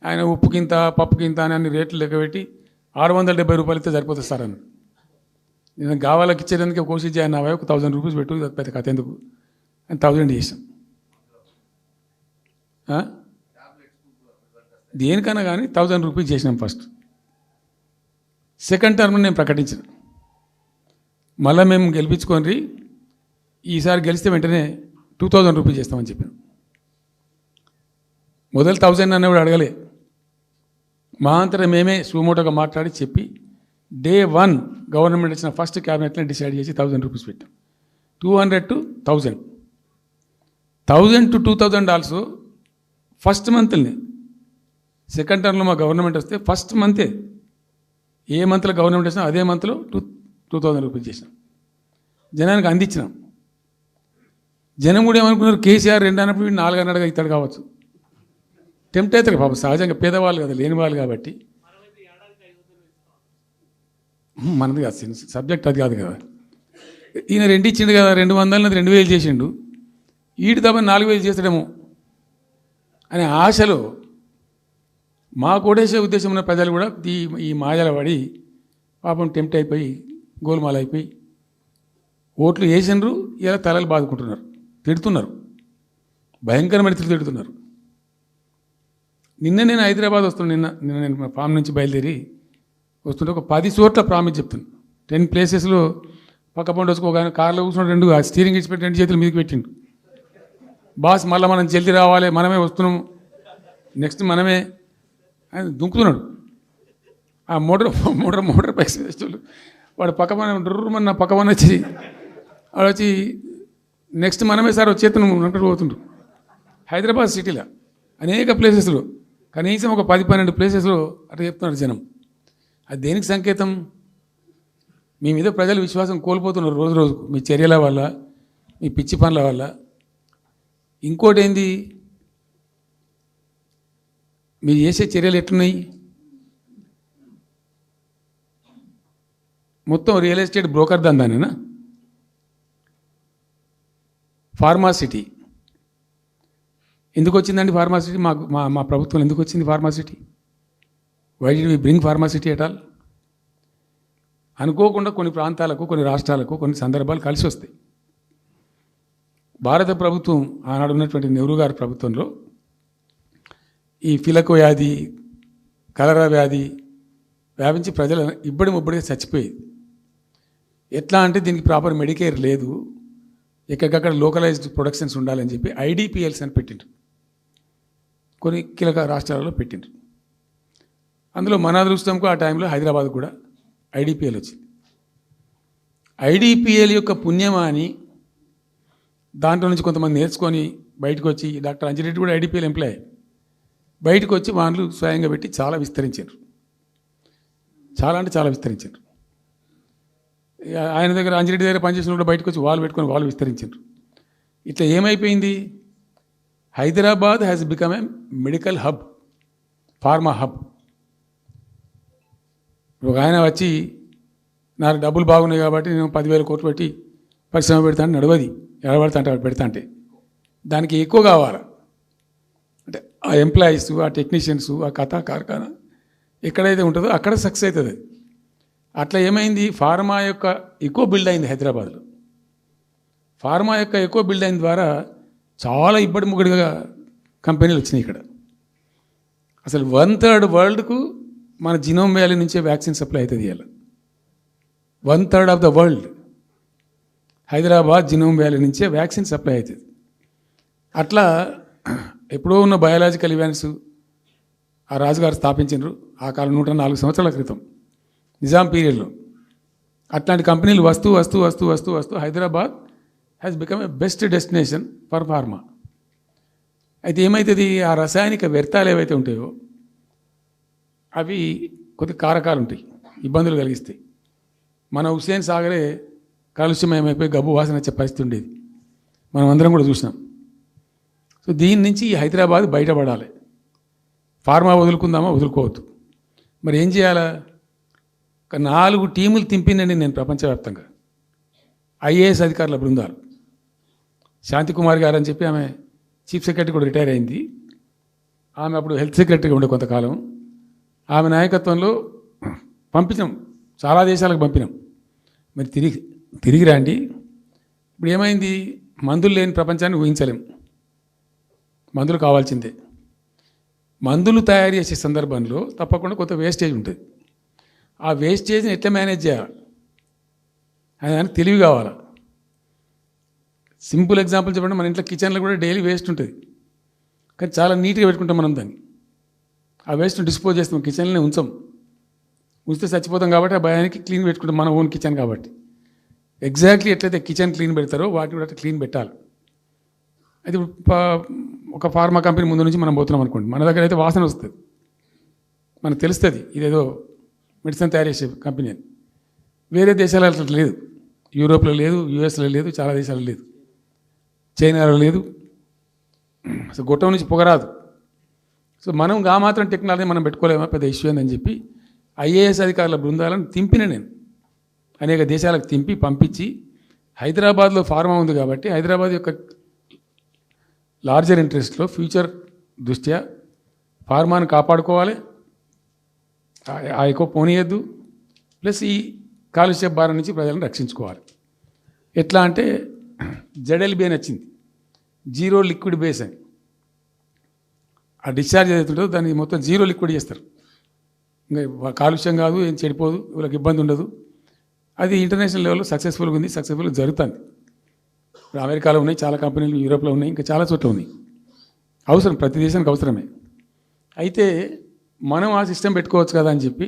ఆయన ఉప్పుకింత పప్పుకింత అని అన్ని రేట్లు లెక్కబెట్టి 670 రూపాయలు ఇస్తే సరిపోతుంది సార్ అని. నేను గావాలకి ఇచ్చేందుకు కోర్సు చేయను అవే ఒక 1000 రూపీస్ పెట్టు పెద్ద కథ ఎందుకు అని 1000 చేసాం. దేనికన్నా కానీ 1000 రూపీస్ చేసినాం ఫస్ట్. సెకండ్ టర్మ్ నేను ప్రకటించిన, మళ్ళీ మేము గెలిపించుకొని ఈసారి గెలిస్తే వెంటనే 2000 రూపీస్ చేస్తామని చెప్పాను. మొదలు 1000 అన్నవాడు అడగలే, మా అంతటా మేమే సుమోటోగా మాట్లాడి చెప్పి డే 1 గవర్నమెంట్ ఇచ్చిన ఫస్ట్ క్యాబినెట్లో డిసైడ్ చేసి 1000 రూపీస్ పెట్టాం. 200 to 1000, 1000 to 2000 also first మంత్ని. Second టర్మ్లో మా గవర్నమెంట్ వస్తే ఫస్ట్ మంతే, ఏ మంత్లో గవర్నమెంట్ వచ్చినా అదే మంత్లో 2000 రూపీస్ చేసినాం, జనానికి అందించినాం. జనం కూడా ఏమనుకున్నారు, కేసీఆర్ 2 అన్నప్పుడు 4 అన్నట్టుగా ఇస్తాడు కావచ్చు, టెంప్ట్ అవుతారు పాపం, సహజంగా పేదవాళ్ళు కదా, లేని వాళ్ళు కాబట్టి. మనది కాదు సబ్జెక్ట్, అది కాదు కదా. ఈయన 2 ఇచ్చిండు కదా, 200 2000 చేసిండు, ఈడు తప్ప 4000 చేస్తాడేమో అనే ఆశలో మా కోటేసే ఉద్దేశం ఉన్న ప్రజలు కూడా ఈ మాయల పడి పాపం టెంప్ట్ అయిపోయి గోల్మాల్ అయిపోయి ఓట్లు వేసినారు. ఇలా తలలు బాదుకుంటున్నారు, తిడుతున్నారు, భయంకరమైన తిడుతున్నారు. నిన్న నేను హైదరాబాద్ వస్తున్నాను, నిన్న నేను ఫామ్ నుంచి బయలుదేరి వస్తుంటే ఒక 10 చోట్ల ప్రామిస్ చెప్తున్నాను. 10 ప్లేసెస్లో పక్క పండు వచ్చుకోగానే కార్లో కూర్చున్న 2 స్టీరింగ్ ఇచ్చి పెట్టి 2 చేతులు మీదకి పెట్టిండు. బాస్ మళ్ళీ మనం జల్దీ రావాలి, మనమే వస్తున్నాము, నెక్స్ట్ మనమే అని దుంకుతున్నాడు. ఆ మోటార్ పైకి వేసేవాళ్ళు వాడు డ్రమ్మన్న పక్కన వచ్చి వాడు వచ్చి నెక్స్ట్ మనమే సార్ వచ్చేతను అంటారు పోతుండ్రు. హైదరాబాద్ సిటీలో అనేక ప్లేసెస్లో కనీసం ఒక 10-12 ప్లేసెస్లో అట్లా చెప్తున్నారు జనం. అది దేనికి సంకేతం? మీ మీద ప్రజలు విశ్వాసం కోల్పోతున్నారు రోజు రోజుకు, మీ చర్యల వల్ల, మీ పిచ్చి పనుల వల్ల. ఇంకోటి ఏంది, మీరు చేసే చర్యలు ఎట్లున్నాయి? మొత్తం రియల్ ఎస్టేట్ బ్రోకర్ దందానేనా? ఫార్మాసిటీ ఎందుకు వచ్చిందండి? ఫార్మాసిటీ మా ప్రభుత్వం ఎందుకు వచ్చింది pharma city? Why do we bring pharma city at all? అనుకోకుండా కొన్ని ప్రాంతాలకు, కొన్ని రాష్ట్రాలకు కొన్ని సందర్భాలు కలిసి వస్తాయి. భారత ప్రభుత్వం ఆనాడు ఉన్నటువంటి నెహ్రూ గారి ప్రభుత్వంలో ఈ ఫిలకు వ్యాధి, కలరా వ్యాధి వ్యాపించి ప్రజలు ఇబ్బడిగా చచ్చిపోయేది. ఎట్లా అంటే దీనికి ప్రాపర్ మెడికేర్ లేదు, ఎక్కడికక్కడ లోకలైజ్డ్ ప్రొడక్షన్స్ ఉండాలని చెప్పి ఐడిపిఎల్స్ అని పెట్టిండ్రు, కొన్ని కీలక రాష్ట్రాలలో పెట్టిండ్రు. అందులో మన అదృష్టంకు ఆ టైంలో హైదరాబాద్ కూడా ఐడిపిఎల్ వచ్చింది. ఐడిపిఎల్ యొక్క పుణ్యమా అని దాంట్లో నుంచి కొంతమంది నేర్చుకొని బయటకు వచ్చి, డాక్టర్ అంజిరెడ్డి కూడా ఐడిపిఎల్ ఎంప్లాయ్, బయటకు వచ్చి వాళ్ళు స్వయంగా పెట్టి చాలా విస్తరించారు, చాలా అంటే చాలా విస్తరించారు. ఆయన దగ్గర అంజిరెడ్డి దగ్గర పనిచేసిన కూడా బయటకు వచ్చి వాళ్ళు పెట్టుకొని వాళ్ళు విస్తరించారు. ఇట్లా ఏమైపోయింది, Hyderabad has become a medical hub, pharma hub. ఒక ఆయన వచ్చి నాకు డబ్బులు బాగున్నాయి కాబట్టి నేను 10,000 కోట్లు పెట్టి పరిశ్రమ పెడతాను, నడవది ఎడబడతా అంటే పెడతా అంటే దానికి ఎక్కువ కావాలి. అంటే ఆ ఎంప్లాయీస్, ఆ టెక్నీషియన్స్, ఆ కథా కార్ఖానా ఎక్కడైతే ఉంటుందో అక్కడ సక్సెస్ అవుతుంది. అట్లా ఏమైంది, ఫార్మా యొక్క ఎక్కువ బిల్డ్ అయింది హైదరాబాద్లో. ఫార్మా యొక్క ఎక్కువ బిల్డ్ అయిన ద్వారా చాలా ఇబ్బడి ముగ్గడిగా కంపెనీలు వచ్చినాయి ఇక్కడ. అసలు 1/3 వరల్డ్కు మన జినోమ్ వ్యాలీ నుంచే వ్యాక్సిన్ సప్లై అవుతుంది. ఇలా 1/3 of the world Hyderabad genome valley నుంచే వ్యాక్సిన్ సప్లై అవుతుంది. అట్లా ఎప్పుడో ఉన్న బయాలజికల్ ఈవెంట్స్ ఆ రాజుగారు స్థాపించారు ఆ కాలం 104 సంవత్సరాల క్రితం నిజాం పీరియడ్లో. అట్లాంటి కంపెనీలు వస్తూ వస్తూ వస్తూ వస్తూ వస్తూ Hyderabad has become a best destination for pharma. అయితే ఏమవుతుంది, ఆ రసాయనిక వ్యర్థాలు ఏవైతే ఉంటాయో అవి కొద్ది కారకాలు ఉంటాయి, ఇబ్బందులు కలిగిస్తాయి. మన హుస్సేన్ సాగరే కాలుష్యమయమైపోయి గబ్బు వాసన వచ్చే పరిస్థితి ఉండేది, మనం అందరం కూడా చూసినాం. సో దీని నుంచి ఈ హైదరాబాద్ బయటపడాలి. ఫార్మా వదులుకుందామా, వదులుకోవద్దు. మరి ఏం చేయాలా? ఒక 4 టీములు తింపిందండి నేను ప్రపంచవ్యాప్తంగా, ఐఏఎస్ అధికారుల బృందాలు. శాంతికుమార్ గారు అని చెప్పి ఆమె చీఫ్ సెక్రటరీ కూడా రిటైర్ అయింది. ఆమె అప్పుడు హెల్త్ సెక్రటరీగా ఉండే కొంతకాలం. ఆమె నాయకత్వంలో పంపించాం, చాలా దేశాలకు పంపినాం. మరి తిరిగి రండి. ఇప్పుడు ఏమైంది? మందులు లేని ప్రపంచాన్ని ఊహించలేం. మందులు కావాల్సిందే. మందులు తయారు చేసే సందర్భంలో తప్పకుండా కొంత వేస్టేజ్ ఉంటుంది. ఆ వేస్టేజ్ని ఎట్లా మేనేజ్ చేయాలి అని దానికి తెలివి కావాలి. సింపుల్ ఎగ్జాంపుల్ చెప్పండి, మన ఇంట్లో కిచెన్లో కూడా డైలీ వేస్ట్ ఉంటుంది, కానీ చాలా నీట్గా పెట్టుకుంటాం మనం దాన్ని. ఆ వేస్ట్ని డిస్పోజ్ చేస్తాం, కిచెన్లోనే ఉంచితే చచ్చిపోతాం కాబట్టి ఆ భయానికి క్లీన్ పెట్టుకుంటాం, మన ఓన్ కిచెన్ కాబట్టి. ఎగ్జాక్ట్లీ ఎట్లయితే కిచెన్ క్లీన్ పెడతారో వాటిని కూడా క్లీన్ పెట్టాలి. అయితే ఒక ఫార్మా కంపెనీ ముందు నుంచి మనం పోతున్నాం అనుకోండి, మన దగ్గర అయితే వాసన వస్తుంది, మనకు తెలుస్తుంది ఇదేదో మెడిసిన్ తయారు చేసే కంపెనీ అని. వేరే దేశాలలో అట్లా లేదు. యూరోప్లో లేదు, యూఎస్లో లేదు, చాలా దేశాల్లో లేదు, చైనాలో లేదు. అసలు గొట్టం నుంచి పొగరాదు. సో మనం మాత్రం టెక్నాలజీ మనం పెట్టుకోలేమా, పెద్ద ఇష్యూ ఏందని చెప్పి ఐఏఎస్ అధికారుల బృందాలను తింపిన నేను అనేక దేశాలకు తింపి పంపించి, హైదరాబాద్లో ఫార్మా ఉంది కాబట్టి హైదరాబాద్ యొక్క లార్జర్ ఇంట్రెస్ట్లో ఫ్యూచర్ దృష్ట్యా ఫార్మాను కాపాడుకోవాలి, ఆ ఎక్కువ పోనీయద్దు, ప్లస్ ఈ కాలుష్య భారం నుంచి ప్రజలను రక్షించుకోవాలి. ఎట్లా అంటే జెడ్ఎల్బీ అని వచ్చింది, జీరో లిక్విడ్ బేస్ అని. ఆ డిశ్చార్జ్ ఏదైతుంటుందో దాన్ని మొత్తం జీరో లిక్విడ్ చేస్తారు. ఇంకా కాలుష్యం కాదు, ఏం చెడిపోదు, వీళ్ళకి ఇబ్బంది ఉండదు. అది ఇంటర్నేషనల్ లెవెల్లో సక్సెస్ఫుల్గా ఉంది, సక్సెస్ఫుల్గా జరుగుతుంది. ఇప్పుడు అమెరికాలో ఉన్నాయి చాలా కంపెనీలు, యూరోప్లో ఉన్నాయి, ఇంకా చాలా చోట్ల ఉన్నాయి. అవసరం, ప్రతి దేశానికి అవసరమే. అయితే మనం ఆ సిస్టమ్ పెట్టుకోవచ్చు కదా అని చెప్పి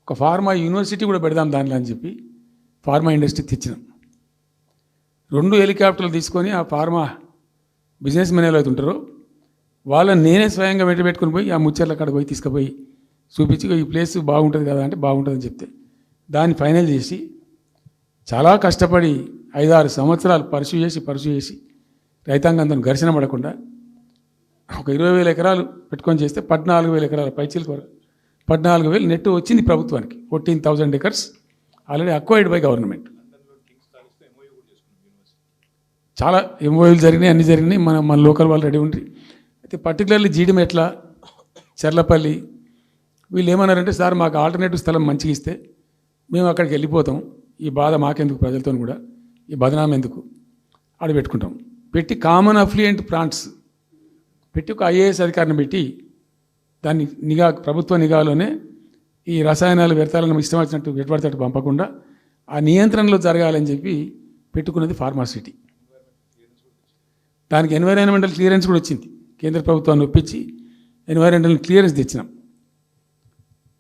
ఒక ఫార్మా యూనివర్సిటీ కూడా పెడదాం దానిలో అని చెప్పి ఫార్మా ఇండస్ట్రీ తెచ్చినాం. 2 హెలికాప్టర్లు తీసుకొని ఆ ఫార్మా బిజినెస్ మెన్ ఎవరైతే ఉంటారో వాళ్ళని నేనే స్వయంగా పెట్టుకుని పోయి ఆ ముచ్చర్ల అక్కడ పోయి తీసుకుపోయి చూపించి ఈ ప్లేస్ బాగుంటుంది కదా అంటే బాగుంటుందని చెప్తే దాన్ని ఫైనల్ చేసి చాలా కష్టపడి 5-6 సంవత్సరాలు పర్సూ చేసి రైతాంగంతో ఘర్షణ పడకుండా ఒక 20,000 ఎకరాలు పెట్టుకొని చేస్తే 14,000 ఎకరాల పైచీలకు వరకు 14,000 నెట్ వచ్చింది ప్రభుత్వానికి. 14,000 acres already acquired by government. చాలా ఎంఓయూలు జరిగినాయి, అన్నీ జరిగినాయి. మన లోకల్ వాళ్ళు రెడీ ఉండి. అయితే పర్టికులర్లీ జీడిమెట్ల, చర్లపల్లి వీళ్ళు ఏమన్నారంటే, సార్ మాకు ఆల్టర్నేటివ్ స్థలం మంచిగా ఇస్తే మేము అక్కడికి వెళ్ళిపోతాం, ఈ బాధ మాకెందుకు, ప్రజలతో కూడా ఈ బదనాం ఎందుకు, ఆడ పెట్టుకుంటాం. పెట్టి కామన్ అఫ్లుయెంట్ ప్లాంట్స్ పెట్టి ఒక ఐఏఎస్ అధికారిని పెట్టి దాన్ని ప్రభుత్వ నిఘాలోనే ఈ రసాయనాలు వ్యర్థాలను ఇష్టం వచ్చినట్టు ఎటుపడితే పంపకుండా ఆ నియంత్రణలో జరగాలని చెప్పి పెట్టుకున్నది ఫార్మాసిటీ. దానికి ఎన్వైరాన్మెంటల్ క్లియరెన్స్ కూడా వచ్చింది. కేంద్ర ప్రభుత్వాన్ని ఒప్పించి ఎన్వైరాన్మెంటల్ క్లియరెన్స్ తెచ్చినాం.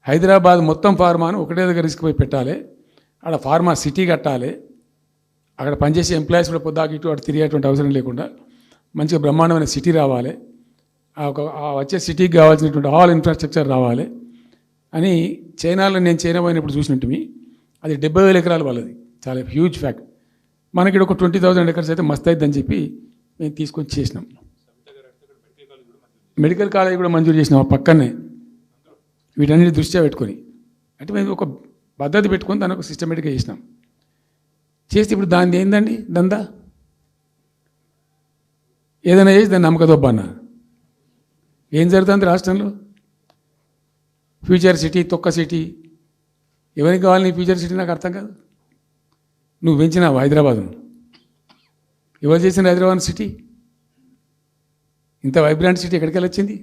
హైదరాబాద్ మొత్తం ఫార్మాను ఒకటే దగ్గర తీసుకుపోయి పెట్టాలి, ఆడ ఫార్మా సిటీ కట్టాలి, అక్కడ పనిచేసే ఎంప్లాయీస్ కూడా పొద్దాకి ఇటు అటు తిరిగేటువంటి అవసరం లేకుండా మంచిగా బ్రహ్మాండమైన సిటీ రావాలి, వచ్చే సిటీకి కావాల్సినటువంటి ఆల్ ఇన్ఫ్రాస్ట్రక్చర్ రావాలి అని చైనాలో నేను చైనా పోయినప్పుడు చూసినట్టు అది 70,000 ఎకరాలు వాళ్ళది, చాలా హ్యూజ్ ఫ్యాక్ట్. మనకి ఒక 20,000 acres అయితే మస్తు అవుతుందని చెప్పి మేము తీసుకొని చేసినాం. మెడికల్ కాలేజ్ కూడా మంజూరు చేసినాం ఆ పక్కనే, వీటన్నిటి దృష్ట్యా పెట్టుకొని. అంటే మేము ఒక పద్ధతి పెట్టుకొని దాన్ని ఒక సిస్టమేటిక్గా చేసినాం. చేస్తే ఇప్పుడు దాన్ని ఏందండి దందా, ఏదైనా చేసి దాన్ని నమ్మకదొబ్బన్నా. ఏం జరుగుతుంది రాష్ట్రంలో? ఫ్యూచర్ సిటీ, తొక్క సిటీ, ఎవరికి కావాలి నీ ఫ్యూచర్ సిటీ? నాకు అర్థం కాదు. నువ్వు పెంచినావు హైదరాబాద్ను, ఎవరు చేసిన హైదరాబాద్ సిటీ? ఇంత వైబ్రాంట్ సిటీ ఎక్కడికి వచ్చింది?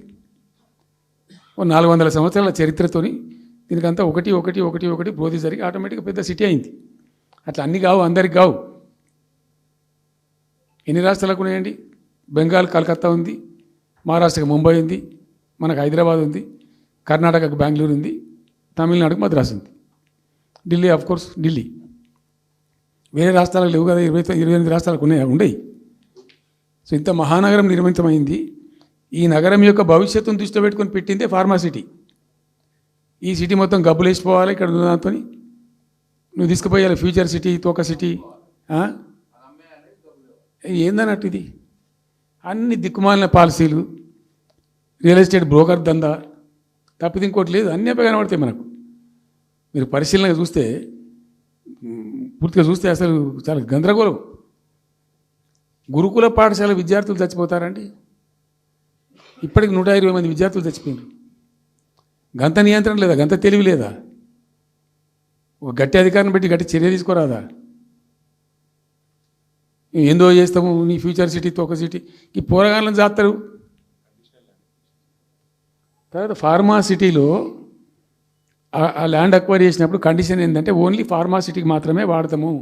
ఓ 400 సంవత్సరాల చరిత్రతోని దీనికంతా ఒకటి బోధి జరిగి ఆటోమేటిక్గా పెద్ద సిటీ అయింది. అట్లా అన్నీ కావు, అందరికి కావు. ఎన్ని రాష్ట్రాలకు ఉన్నాయండి? బెంగాల్ కలకత్తా ఉంది, మహారాష్ట్రకి ముంబై ఉంది, మనకు హైదరాబాద్ ఉంది, కర్ణాటకకు బెంగళూరు ఉంది, తమిళనాడుకు మద్రాసు ఉంది, ఢిల్లీ కోర్స్ ఢిల్లీ. వేరే రాష్ట్రాలకు లేవు కదా, 28 రాష్ట్రాలకు ఉండయి. సో ఇంత మహానగరం నిర్మితమైంది. ఈ నగరం యొక్క భవిష్యత్తును దృష్టిలో పెట్టుకొని పెట్టిందే ఫార్మాసిటీ. ఈ సిటీ మొత్తం గబ్బులు వేసిపోవాలి ఇక్కడ దాంతో, నువ్వు తీసుకుపోయాలి ఫ్యూచర్ సిటీ, తోక సిటీ. ఏందన్నట్టు ఇది? అన్ని దిక్కుమాలిన పాలసీలు, రియల్ ఎస్టేట్ బ్రోకర్ దందా తప్పితే ఇంకోటి లేదు. అన్నీ కనబడతాయి మనకు. మీరు పరిశీలనగా చూస్తే, పూర్తిగా చూస్తే అసలు చాలా గందరగోళం. గురుకుల పాఠశాల విద్యార్థులు చచ్చిపోతారండి. ఇప్పటికి 120 మంది విద్యార్థులు చచ్చిపోయారు. గంత నియంత్రణ లేదా? గంత తెలివి లేదా? ఒక గట్టి అధికారిని పెట్టి గట్టి చర్య తీసుకోరాదా? ఏందో చేస్తాము నీ ఫ్యూచర్ సిటీతో ఒక సిటీ ఈ పోరగాళ్ళని చేస్తారు. తర్వాత ఫార్మా సిటీలో ఆ ల్యాండ్ అక్వైర్ చేసినప్పుడు కండిషన్ ఏంటంటే ఓన్లీ ఫార్మా సిటీకి మాత్రమే వాడతాము.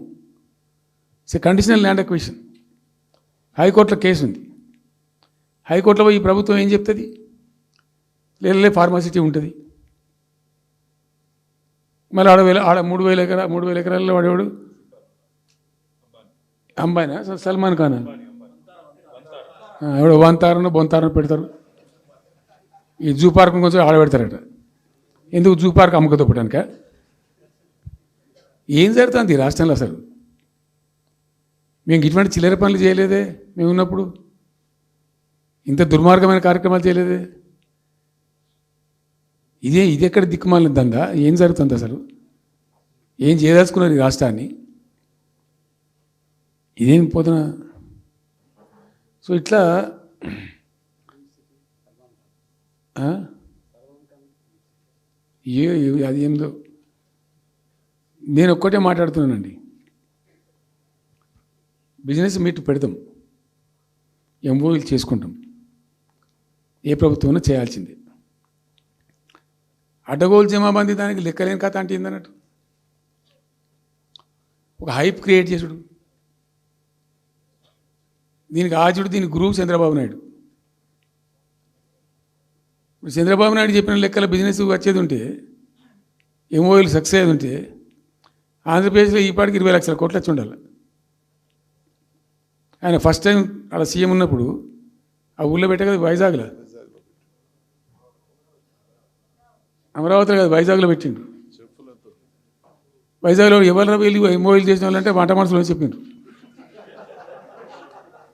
Conditional land acquisition. హైకోర్టులో కేసు ఉంది. హైకోర్టులో ఈ ప్రభుత్వం ఏం చెప్తుంది? లేదు ఫార్మా సిటీ ఉంటుంది. మళ్ళీ ఆడ 3,000 ఎకరాల్లో వాడేవాడు అంబాయినా సల్మాన్ ఖాన్ ఎవడో బొంతారనో పెడతారు. ఈ జూ పార్క్ కొంచెం ఆడబెడతారట. ఎందుకు జూ పార్క్ అమ్ముకదొప్పటానిక? ఏం జరుగుతుంది ఈ రాష్ట్రంలో అసలు? మేము ఇటువంటి చిల్లర పనులు చేయలేదే మేము ఉన్నప్పుడు, ఇంత దుర్మార్గమైన కార్యక్రమాలు చేయలేదే. ఇది ఎక్కడ దిక్కుమాలిన దందా? ఏం జరుగుతుంది అసలు? ఏం చేయదలుచుకున్నారు ఈ రాష్ట్రాన్ని? ఇదేం పోతున్న. సో ఇట్లా అది ఏందో నేను ఒక్కటే మాట్లాడుతున్నానండి. బిజినెస్ మీట్ పెడతాం, ఎంఓయూలు చేసుకుంటాం, ఏ ప్రభుత్వంలో చేయాల్సిందే. అడ్డగోలు జమాబందీ దానికి లెక్కలేని కథ అంటే ఏందన్నట్టు ఒక హైప్ క్రియేట్ చేసుడు. దీనికి ఆజుడు, దీనికి గురువు చంద్రబాబు నాయుడు. ఇప్పుడు చంద్రబాబు నాయుడు చెప్పిన లెక్కల బిజినెస్ వచ్చేది ఉంటే, ఎంఓయూలు సక్సెస్ అయ్యేది ఉంటే ఆంధ్రప్రదేశ్లో ఈ పాటికి 20 లక్షల కోట్లు వచ్చి ఉండాలి. ఆయన ఫస్ట్ టైం అలా సీఎం ఉన్నప్పుడు ఆ ఊళ్ళో పెట్టే కదా, వైజాగ్లో, అమరావతిలో కదా, వైజాగ్లో పెట్టిండు. వైజాగ్లో ఎవరు వెళ్ళి ఎంఓయూలు చేసిన వాళ్ళంటే వంట మనుషులు అని చెప్పిండ్రు.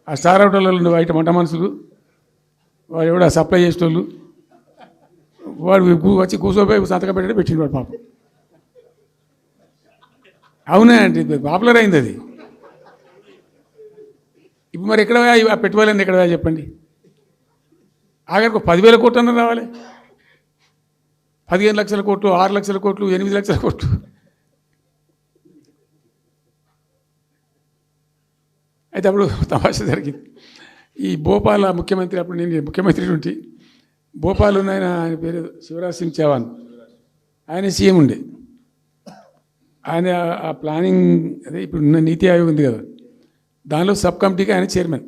ఆ స్టార్ హోటల్లో ఉండే బయట వంట మనుషులు, వాడు ఎవడ సప్లై చేసేటోళ్ళు, వాడు వచ్చి కూర్చోపోయి సంతకం పెట్టే పెట్టిండు వాడు పాపం. అవునా అండి, పాపులర్ అయింది అది. ఇప్పుడు మరి ఎక్కడ ఆ పెట్టుబడులన్నీ ఎక్కడ చెప్పండి? ఆఖరికి 10,000 కోట్లు అన్న రావాలి. 15 లక్షల కోట్లు, 6 లక్షల కోట్లు, 8 లక్షల కోట్లు. అయితే అప్పుడు తమాషా జరిగింది. ఈ భోపాల్ ముఖ్యమంత్రి, అప్పుడు నేను ముఖ్యమంత్రి ఉంటే, భోపాల్ ఉన్న ఆయన పేరు శివరాజ్ సింగ్ చౌహాన్, ఆయన సీఎం ఉండే. ఆయన ఆ ప్లానింగ్, అదే ఇప్పుడు నీతి ఆయోగ్ ఉంది కదా, దానిలో సబ్ కమిటీకి ఆయన చైర్మన్.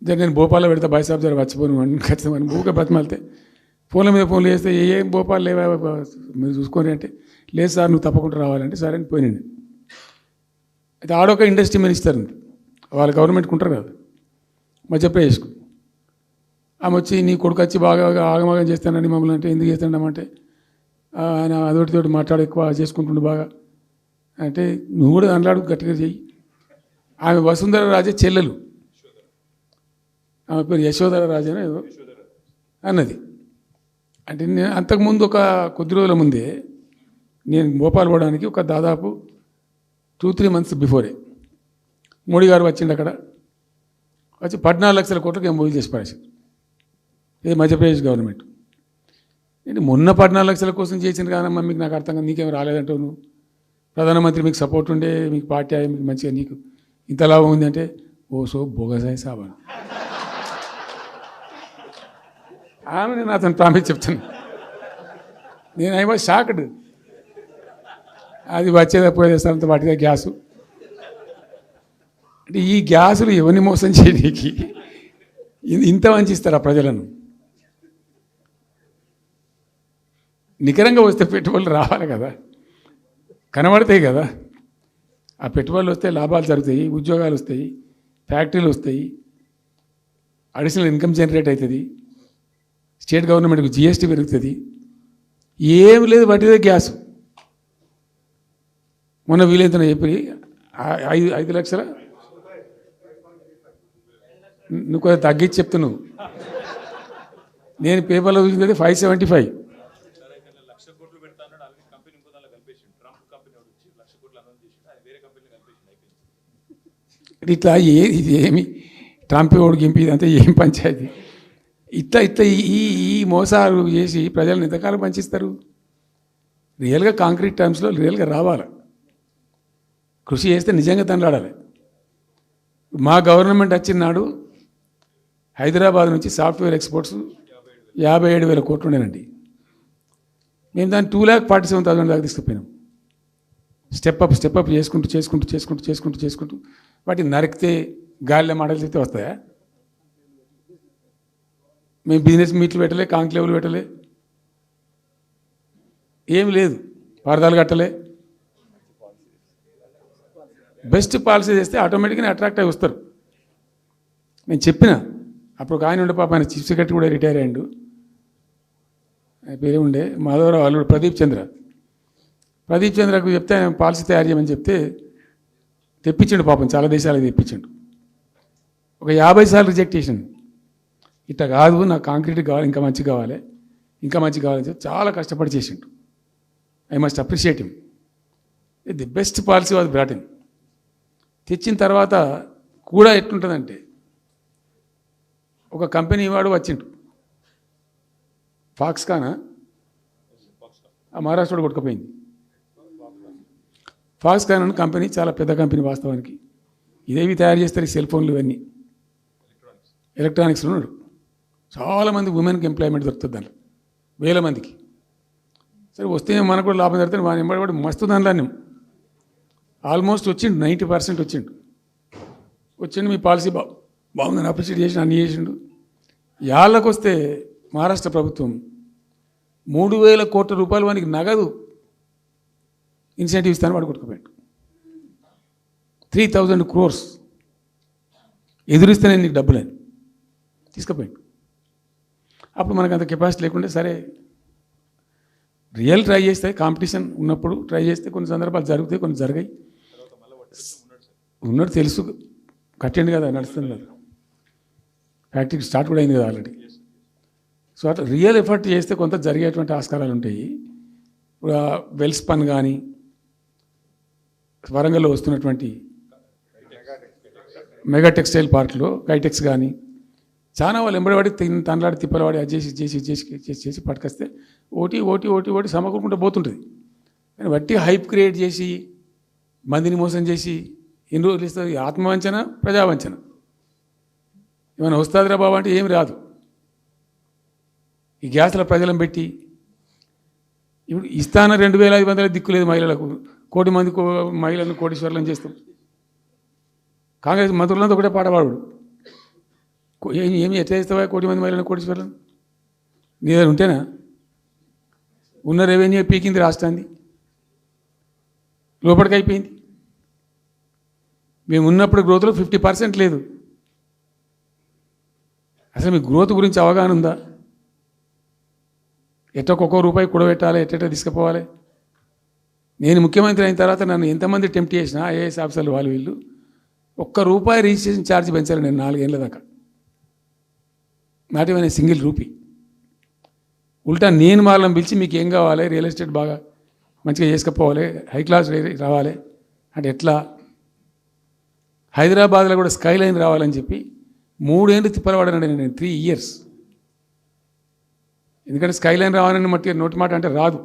నేను భోపాల్లో పెడతా బాయ్సాబ్ జర వచ్చిపోను అని ఖచ్చితంగా ఊగా బతిమాలితే ఫోన్ల మీద ఫోన్లు చేస్తే ఏం భోపాల్ లేవా మీరు చూసుకొని అంటే, లేదు సార్ నువ్వు తప్పకుండా రావాలంటే సరే అని పోయినండి. అయితే ఆడొక ఇండస్ట్రీ మినిస్టర్ ఉంది, వాళ్ళ గవర్నమెంట్కి ఉంటారు కదా మధ్యప్రదేశ్కు. ఆమె వచ్చి నీ కొడుకు వచ్చి బాగా ఆగమాగం చేస్తానని మమ్మల్ని అంటే, ఎందుకు చేస్తాడమంటే ఆయన అదొకటితోటి మాట్లాడి ఎక్కువ చేసుకుంటుండు బాగా అంటే, నువ్వు కూడా అన్నాడు గట్టిగా చెయ్యి. ఆమె వసుంధర రాజే చెల్లెలు, ఆమె పేరు యశోధర రాజే ఏదో అన్నది. అంటే నేను అంతకుముందు ఒక కొద్ది రోజుల ముందే నేను భోపాల్ పోవడానికి ఒక దాదాపు 2-3 మంత్స్ బిఫోరే మోడీ గారు వచ్చిండు. అక్కడ వచ్చి 14 లక్షల కోట్లకు ఎంఓయూ చేసి పడేసారు. ఇది మధ్యప్రదేశ్ గవర్నమెంట్. నేను మొన్న 14 లక్షల కోసం చేసిన కానమ్మా, మీకు నాకు అర్థం కాదు, నీకేం రాలేదంటావు నువ్వు. ప్రధానమంత్రి మీకు సపోర్ట్ ఉండే, మీకు పార్టీ అయ్యి మీకు మంచిగా నీకు ఇంత లాభం ఉంది అంటే, ఓ సో బోగసాయి సాబా. ఆమె నేను అతను ప్రామిస్ చెప్తాను, నేను ఐ వాజ్ షాక్డ్. అది వచ్చేది పోయేదంత వాటిగా గ్యాసు అంటే, ఈ గ్యాసులు ఎవరిని మోసం చేయడానికి ఇంత వంచిస్తారా ప్రజలను? నికరంగా వస్తే పెట్టుబడులు రావాలి కదా, కనబడతాయి కదా. ఆ పెట్టుబడులు వస్తే లాభాలు జరుగుతాయి, ఉద్యోగాలు వస్తాయి, ఫ్యాక్టరీలు వస్తాయి, అడిషనల్ ఇన్కమ్ జనరేట్ అవుతుంది, స్టేట్ గవర్నమెంట్కి జిఎస్టీ పెరుగుతుంది. ఏం లేదు, వాటిదే గ్యాస్. మొన్న వీలైతే చెప్పి 5 లక్షల, నువ్వు కొంచెం తగ్గించి చెప్తున్నావు. నేను పేపర్లో చూసింది 575. ఇట్లా ఇది ఏమి ట్రంప్ ఓడికి గింపి ఇదంతా ఏం పంచాయతీ? ఇట్లా ఈ మోసాలు చేసి ప్రజలను ఎంతకాలం పంచిస్తారు? రియల్గా కాంక్రీట్ టర్మ్స్లో రియల్గా రావాలి, కృషి చేస్తే నిజంగా తండ్రాడాలి. మా గవర్నమెంట్ వచ్చిన నాడు హైదరాబాద్ నుంచి సాఫ్ట్వేర్ ఎక్స్పోర్ట్స్ 57,000 కోట్లు ఉండేనండి. మేము దాన్ని 2,47,000 దాకా తీసుకుపోయినాం. స్టెప్ అప్ చేసుకుంటూ వాటిని నరికితే గాలిలో మాటలు చెప్తే వస్తాయా? మేము బిజినెస్ మీట్లు పెట్టలే, కాంక్లేవ్లు పెట్టలే, ఏం లేదు, పరదాలు కట్టలే. బెస్ట్ పాలసీ చేస్తే ఆటోమేటిక్గా అట్రాక్ట్ అయి వస్తారు. నేను చెప్పిన అప్పుడు ఒక ఆయన ఉండే, పాప ఆయన చీఫ్ సెక్రటరీ కూడా రిటైర్ అయ్యాడు, ఆయన పేరే ఉండే మాధవరావు అల్లుడు ప్రదీప్ చంద్రకు చెప్తే ఆయన పాలసీ తయారు చేయమని చెప్తే తెప్పించండు. పాపం చాలా దేశాలకు తెప్పించండు. ఒక 50 సార్లు రిజెక్ట్ చేసిండు. ఇట్లా కాదు, నాకు కాంక్రీట్ కావాలి, ఇంకా మంచి కావాలని చెప్పి చాలా కష్టపడి చేసిండు. I must appreciate him. The best policy was brought in. తెచ్చిన తర్వాత కూడా ఎట్లుంటుందంటే, ఒక కంపెనీ వాడు వచ్చిండు, ఫాక్స్కాన్, ఆ మహారాష్ట్రలో కొట్టుకుపోయింది. ఫాక్స్కాన్ అనే కంపెనీ చాలా పెద్ద కంపెనీ వాస్తవానికి. ఇదేవి తయారు చేస్తారు, ఈ సెల్ ఫోన్లు ఇవన్నీ ఎలక్ట్రానిక్స్లో ఉన్నాడు. చాలామంది ఉమెన్కి ఎంప్లాయ్మెంట్ దొరుకుతుంది దాంట్లో, 1000 మందికి. సరే వస్తే మనకు కూడా లాభం జరుగుతుంది. వాని ఎంబడి కూడా మస్తు దానిలో ఆల్మోస్ట్ వచ్చిండు, 90% వచ్చిండు. మీ పాలసీ బాగుందని అప్రిషియేట్ చేసి అన్ని చేసిండు. యాళ్ళకు వస్తే మహారాష్ట్ర ప్రభుత్వం 3,000 కోట్ల రూపాయలు వానికి నగదు ఇన్సెంటివ్ ఇస్తాను, వాడు కొట్టుకుపోయాడు. 3,000 crores ఎదురిస్తేనే నీకు డబ్బులని తీసుకుపోయాడు. అప్పుడు మనకు అంత కెపాసిటీ లేకుంటే సరే రియల్ ట్రై చేస్తే, కాంపిటీషన్ ఉన్నప్పుడు ట్రై చేస్తే కొన్ని సందర్భాలు జరుగుతాయి, కొన్ని జరిగాయి. ఉన్నట్టు తెలుసు, కట్టండి కదా, నడుస్తుంది కదా, ఫ్యాక్టరీ స్టార్ట్ కూడా అయింది కదా ఆల్రెడీ. సో అట్లా రియల్ ఎఫర్ట్ చేస్తే కొంత జరిగేటువంటి ఆస్కారాలు ఉంటాయి. ఇప్పుడు వెల్స్పన్ కానీ, వరంగల్లో వస్తున్నటువంటి మెగా టెక్స్టైల్ పార్క్లో కైటెక్స్ కానీ, చాలా వాళ్ళు ఎంబడివాడి తనలాడి తిప్పలవాడి అది చేసి పట్టుకొస్తే ఓటి సమకూరుకుంటూ పోతుంటుంది. కానీ వట్టి హైప్ క్రియేట్ చేసి మందిని మోసం చేసి ఎన్ని రోజులు ఇస్తుంది? ఆత్మవంచన, ప్రజావంచన. ఏమైనా వస్తుందిరా బాబు అంటే ఏమి రాదు. ఈ గ్యాస్ల ప్రజలను పెట్టి ఇప్పుడు ఇస్తాన 2,500 దిక్కులేదు మహిళలకు, 1,000,000 మంది మహిళలను కోటీశ్వర్లను చేస్తాం. కాంగ్రెస్ మంత్రులంతా ఒకటే పాట పాడు, ఏమి ఎట్లా చేస్తావా 1,000,000 మంది మహిళలను కోటీశ్వర్లను? నీ దగ్గర ఉంటేనా? ఉన్న రెవెన్యూ పీకింది రాష్ట్రాన్ని, లోపలికి అయిపోయింది. మేము ఉన్నప్పుడు గ్రోత్లో 50% లేదు. అసలు మీ గ్రోత్ గురించి అవగాహన ఉందా? ఒక్కొక్క రూపాయి కూడబెట్టాలి, ఎట్ట తీసుకుపోవాలి. నేను ముఖ్యమంత్రి అయిన తర్వాత నన్ను ఎంతమంది టెంప్ట్ చేసినా ఐఏఎస్ ఆఫీసర్లు వాళ్ళు వీళ్ళు, ₹1 రిజిస్ట్రేషన్ ఛార్జ్ పెంచాలి నేను 4 ఏళ్ళ దాకా. Not even single rupee. ఉల్టా నేను వాళ్ళని పిలిచి మీకు ఏం కావాలి, రియల్ ఎస్టేట్ బాగా మంచిగా చేసుకుపోవాలి, హై క్లాస్ రావాలి అంటే ఎట్లా? హైదరాబాద్లో కూడా స్కై లైన్ రావాలని చెప్పి 3 ఏళ్ళు తిప్పలవాడనండి నేను, 3 years. ఎందుకంటే స్కై లైన్ రావాలని నోటి మాట అంటే రాదు,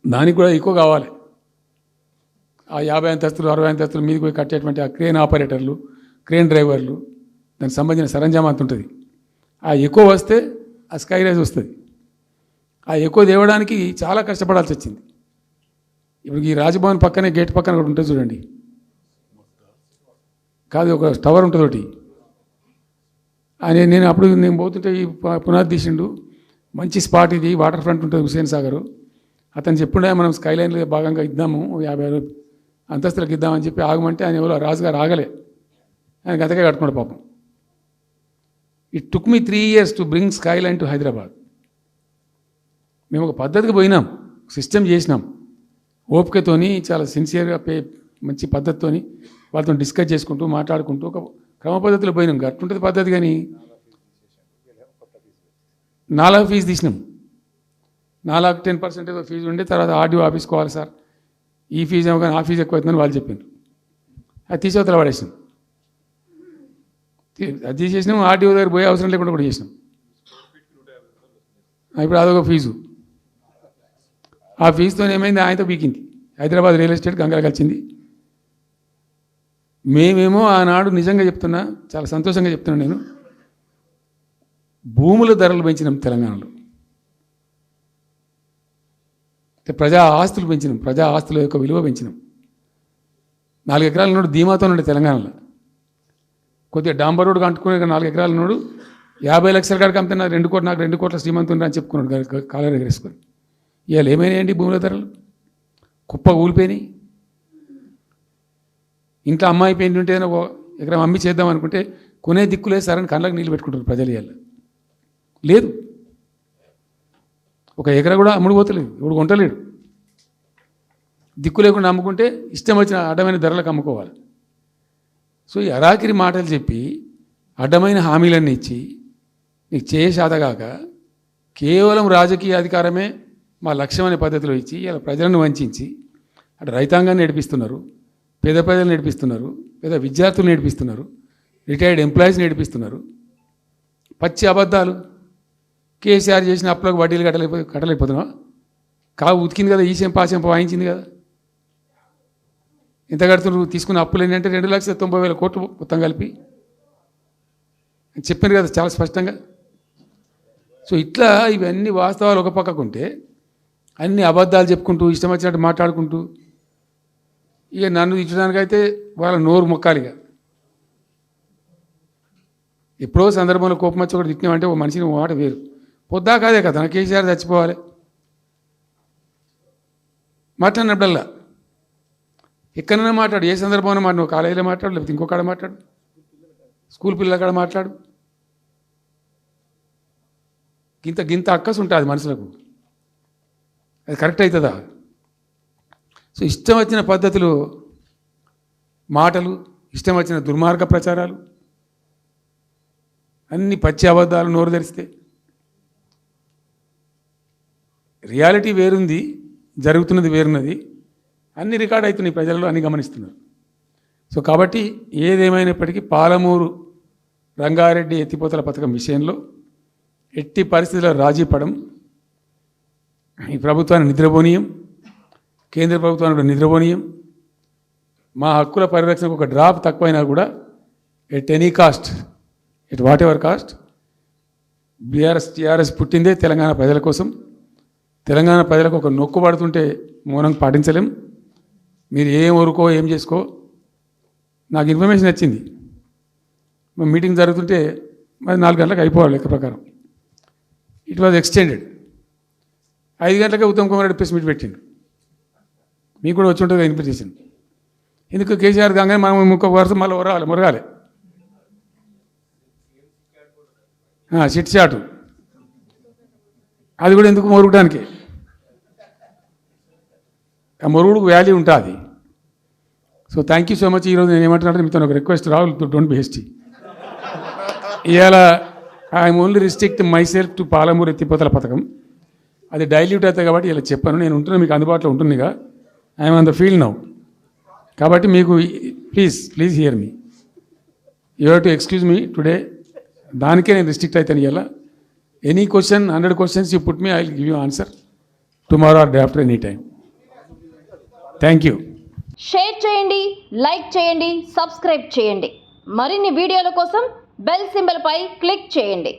దానికి కూడా ఎక్కువ కావాలి. ఆ 50 అంతస్తులు 60 అంతస్తులు మీదకి పోయి కట్టేటువంటి ఆ క్రేన్ ఆపరేటర్లు, క్రేన్ డ్రైవర్లు, దానికి సంబంధించిన సరంజామా అంత ఉంటుంది. ఆ ఎక్కువ వస్తే ఆ స్కై రైజ్ వస్తుంది. ఆ ఎక్కువ తేవడానికి చాలా కష్టపడాల్సి వచ్చింది. ఇప్పుడు ఈ రాజభవన్ పక్కనే గేట్ పక్కన ఒకటి ఉంటుంది చూడండి, కాదు ఒక టవర్ ఉంటుంది ఒకటి. నేను అప్పుడు నేను పోతుంటే ఈ పునాది తీసిండు, మంచి స్పాట్ ఇది, వాటర్ ఫ్రంట్ ఉంటుంది హుస్సేన్ సాగర్. అతను చెప్పుండే మనం స్కై లైన్లో భాగంగా ఇద్దాము, 50 అంతస్తులకు ఇద్దామని చెప్పి ఆగమంటే ఆయన ఎవరో రాజుగారు ఆగలే, ఆయన గతకే కట్టుకున్నాడు పాపం. It took me 3 years to bring sky line to Hyderabad. మేము ఒక పద్ధతికి పోయినాం, సిస్టమ్ చేసినాం, ఓపికతోని చాలా సిన్సియర్గా మంచి పద్ధతితోని వాళ్ళతో డిస్కస్ చేసుకుంటూ మాట్లాడుకుంటూ ఒక క్రమ పద్ధతిలో పోయినాం. గట్టుంటుంది పద్ధతి. కానీ 4 ఫీజు తీసినాం, 4 10% ఏదో ఫీజు ఉండే. తర్వాత ఆర్డీఓ ఆఫీస్కోవాలి సార్, ఈ ఫీజు ఏమో కానీ ఆ ఫీజు ఎక్కువ అవుతుందని వాళ్ళు చెప్పారు. అది తీసేవతల పడేసినాం. అది తీసేసినాం, ఆర్డీఓ దగ్గర పోయే అవసరం లేకుండా కూడా చేసినాం. ఇప్పుడు అదొక ఫీజు. ఆ ఫీజుతో ఏమైంది, ఆయనతో పీకింది. హైదరాబాద్ రియల్ ఎస్టేట్ గంగలు కలిసింది. మేమేమో ఆనాడు నిజంగా చెప్తున్నా, చాలా సంతోషంగా చెప్తున్నాను నేను, భూముల ధరలు పెంచినాం తెలంగాణలో. ప్రజా ఆస్తులు పెంచినాం, ప్రజా ఆస్తుల యొక్క విలువ పెంచినాం. 4 ఎకరాల నోడు ధీమాతో ఉండే తెలంగాణలో. కొద్దిగా డాంబర్ రోడ్డు అంటుకునే 4 ఎకరాల నోడు 50 లక్షల కాడికి అమ్మితే నాకు 2 కోట్ల శ్రీమంతుని అని చెప్పుకున్నాడు కాలర్ ఎగరేసుకొని. ఇవాళ ఏమైనాయండి భూముల ధరలు? కుప్ప ఊలిపోయినాయి. ఇంట్లో అమ్మాయి పెయింట్ ఉంటే ఒక ఎకరం అమ్మి చేద్దాం అనుకుంటే కొనే దిక్కులేదు సార్ అని కళ్ళకి నీళ్ళు పెట్టుకుంటారు ప్రజలు. ఇవాళ లేదు, ఒక ఎకరా కూడా అమ్ముడు పోతలేదు, ఇప్పుడు కొంటలేడు. దిక్కు లేకుండా అమ్ముకుంటే ఇష్టం వచ్చిన అడ్డమైన ధరలకు అమ్ముకోవాలి. సో ఈ అరాకిరి మాటలు చెప్పి అడ్డమైన హామీలన్నీ ఇచ్చి నీకు చేసాదగాక కేవలం రాజకీయ అధికారమే మా లక్ష్యం అనే పద్ధతిలో ఇచ్చి ఇలా ప్రజలను వంచి అటు రైతాంగాన్ని నేర్పిస్తున్నారు, పేద ప్రజలు నేర్పిస్తున్నారు, పేద విద్యార్థులు నేర్పిస్తున్నారు, రిటైర్డ్ ఎంప్లాయీస్ నేర్పిస్తున్నారు. పచ్చి అబద్ధాలు. కేసీఆర్ చేసిన అప్పులకు వడ్డీలు కట్టలేకపోతున్నావా? ఉతికింది కదా, ఈ చెంప ఆ చెంప వాయించింది కదా. ఎంత కడుతున్నారు? తీసుకున్న అప్పులు ఏంటంటే 2,90,000 కోట్లు మొత్తం కలిపి చెప్పాను కదా చాలా స్పష్టంగా. సో ఇట్లా ఇవన్నీ వాస్తవాలు ఒక పక్కకుంటే అన్ని అబద్ధాలు చెప్పుకుంటూ ఇష్టం వచ్చినట్టు మాట్లాడుకుంటూ ఇక నన్ను ఇచ్చడానికైతే వాళ్ళ నోరు మొక్కాలిగా. ఎప్పుడో సందర్భంలో కోపం వచ్చి ఒకటి తిట్టినామంటే ఒక మనిషిని మాట వేరు. పొద్దా కాదే కదా, నా కేసీఆర్ చచ్చిపోవాలి మాట్లాడినప్పుడల్లా ఎక్కడైనా మాట్లాడు, ఏ సందర్భంలో మాట, నువ్వు కాలేజీలో మాట్లాడు, లేకపోతే ఇంకో కాడ మాట్లాడు, స్కూల్ పిల్లల కాడ మాట్లాడు. గింత అక్కసు ఉంటుంది మనుషులకు, అది కరెక్ట్ అవుతుందా? సో ఇష్టం వచ్చిన పద్ధతులు, మాటలు, ఇష్టం వచ్చిన దుర్మార్గ ప్రచారాలు, అన్ని పచ్చి అబద్ధాలు నోరు తెరిస్తే. రియాలిటీ వేరుంది, జరుగుతున్నది వేరున్నది, అన్ని రికార్డ్ అవుతున్నాయి, ప్రజలలో అన్ని గమనిస్తున్నారు. సో కాబట్టి ఏదేమైనప్పటికీ పాలమూరు రంగారెడ్డి ఎత్తిపోతల పథకం విషయంలో ఎట్టి పరిస్థితుల్లో రాజీ పడం. ఈ ప్రభుత్వాన్ని నిద్రపోనీయం, కేంద్ర ప్రభుత్వాన్ని కూడా నిద్రపోనీయం. మా హక్కుల పరిరక్షణకు ఒక డ్రాప్ తక్కువైనా కూడా at any cost, at whatever cost, TRS పుట్టిందే తెలంగాణ ప్రజల కోసం. తెలంగాణ ప్రజలకు ఒక నొక్కు పడుతుంటే మౌనం పాటించలేం. మీరు ఏం ఊరుకో ఏం చేసుకో. నాకు ఇన్ఫర్మేషన్ వచ్చింది, మీటింగ్ జరుగుతుంటే మరి 4 గంటలకు అయిపోవాలి లెక్క ప్రకారం. It was extended. 5 గంటలకే ఉత్తమ్ కుమార్ రెడ్డి ప్రెస్ మీట్ పెట్టిండు. మీకు కూడా వచ్చి ఉంటుంది ఇన్విటేషన్. ఎందుకు కేసీఆర్ కాగానే మనం ఇంకొక వరుస మళ్ళీ మురగాలి చిట్ చాటు, అది కూడా ఎందుకు మొరగడానికి? ఆ మొరుగుడుకు వాల్యూ ఉంటుంది. So thank you so much. ఈరోజు నేను ఏమంటున్నాను, మీతో ఒక request, Rahul don't be hasty. ఇవాళ I'm only restrict my self to Palamuru ఎత్తిపోతల పథకం. అది డైల్యూట్ అవుతాయి కాబట్టి ఇలా చెప్పాను. నేను ఉంటున్నా, మీకు అందుబాటులో ఉంటుందిగా. I'm on the field now. కాబట్టి మీకు please here me. You have to excuse me today. దానికే నేను రిస్ట్రిక్ట్ అవుతాను. ఇవాళ any question, 100 questions you put me, I will give you answer tomorrow or day after, any time. Thank you. Share చేయండి, like చేయండి, subscribe చేయండి. మరిన్ని వీడియోల కోసం బెల్ సింబల్పై క్లిక్ చేయండి.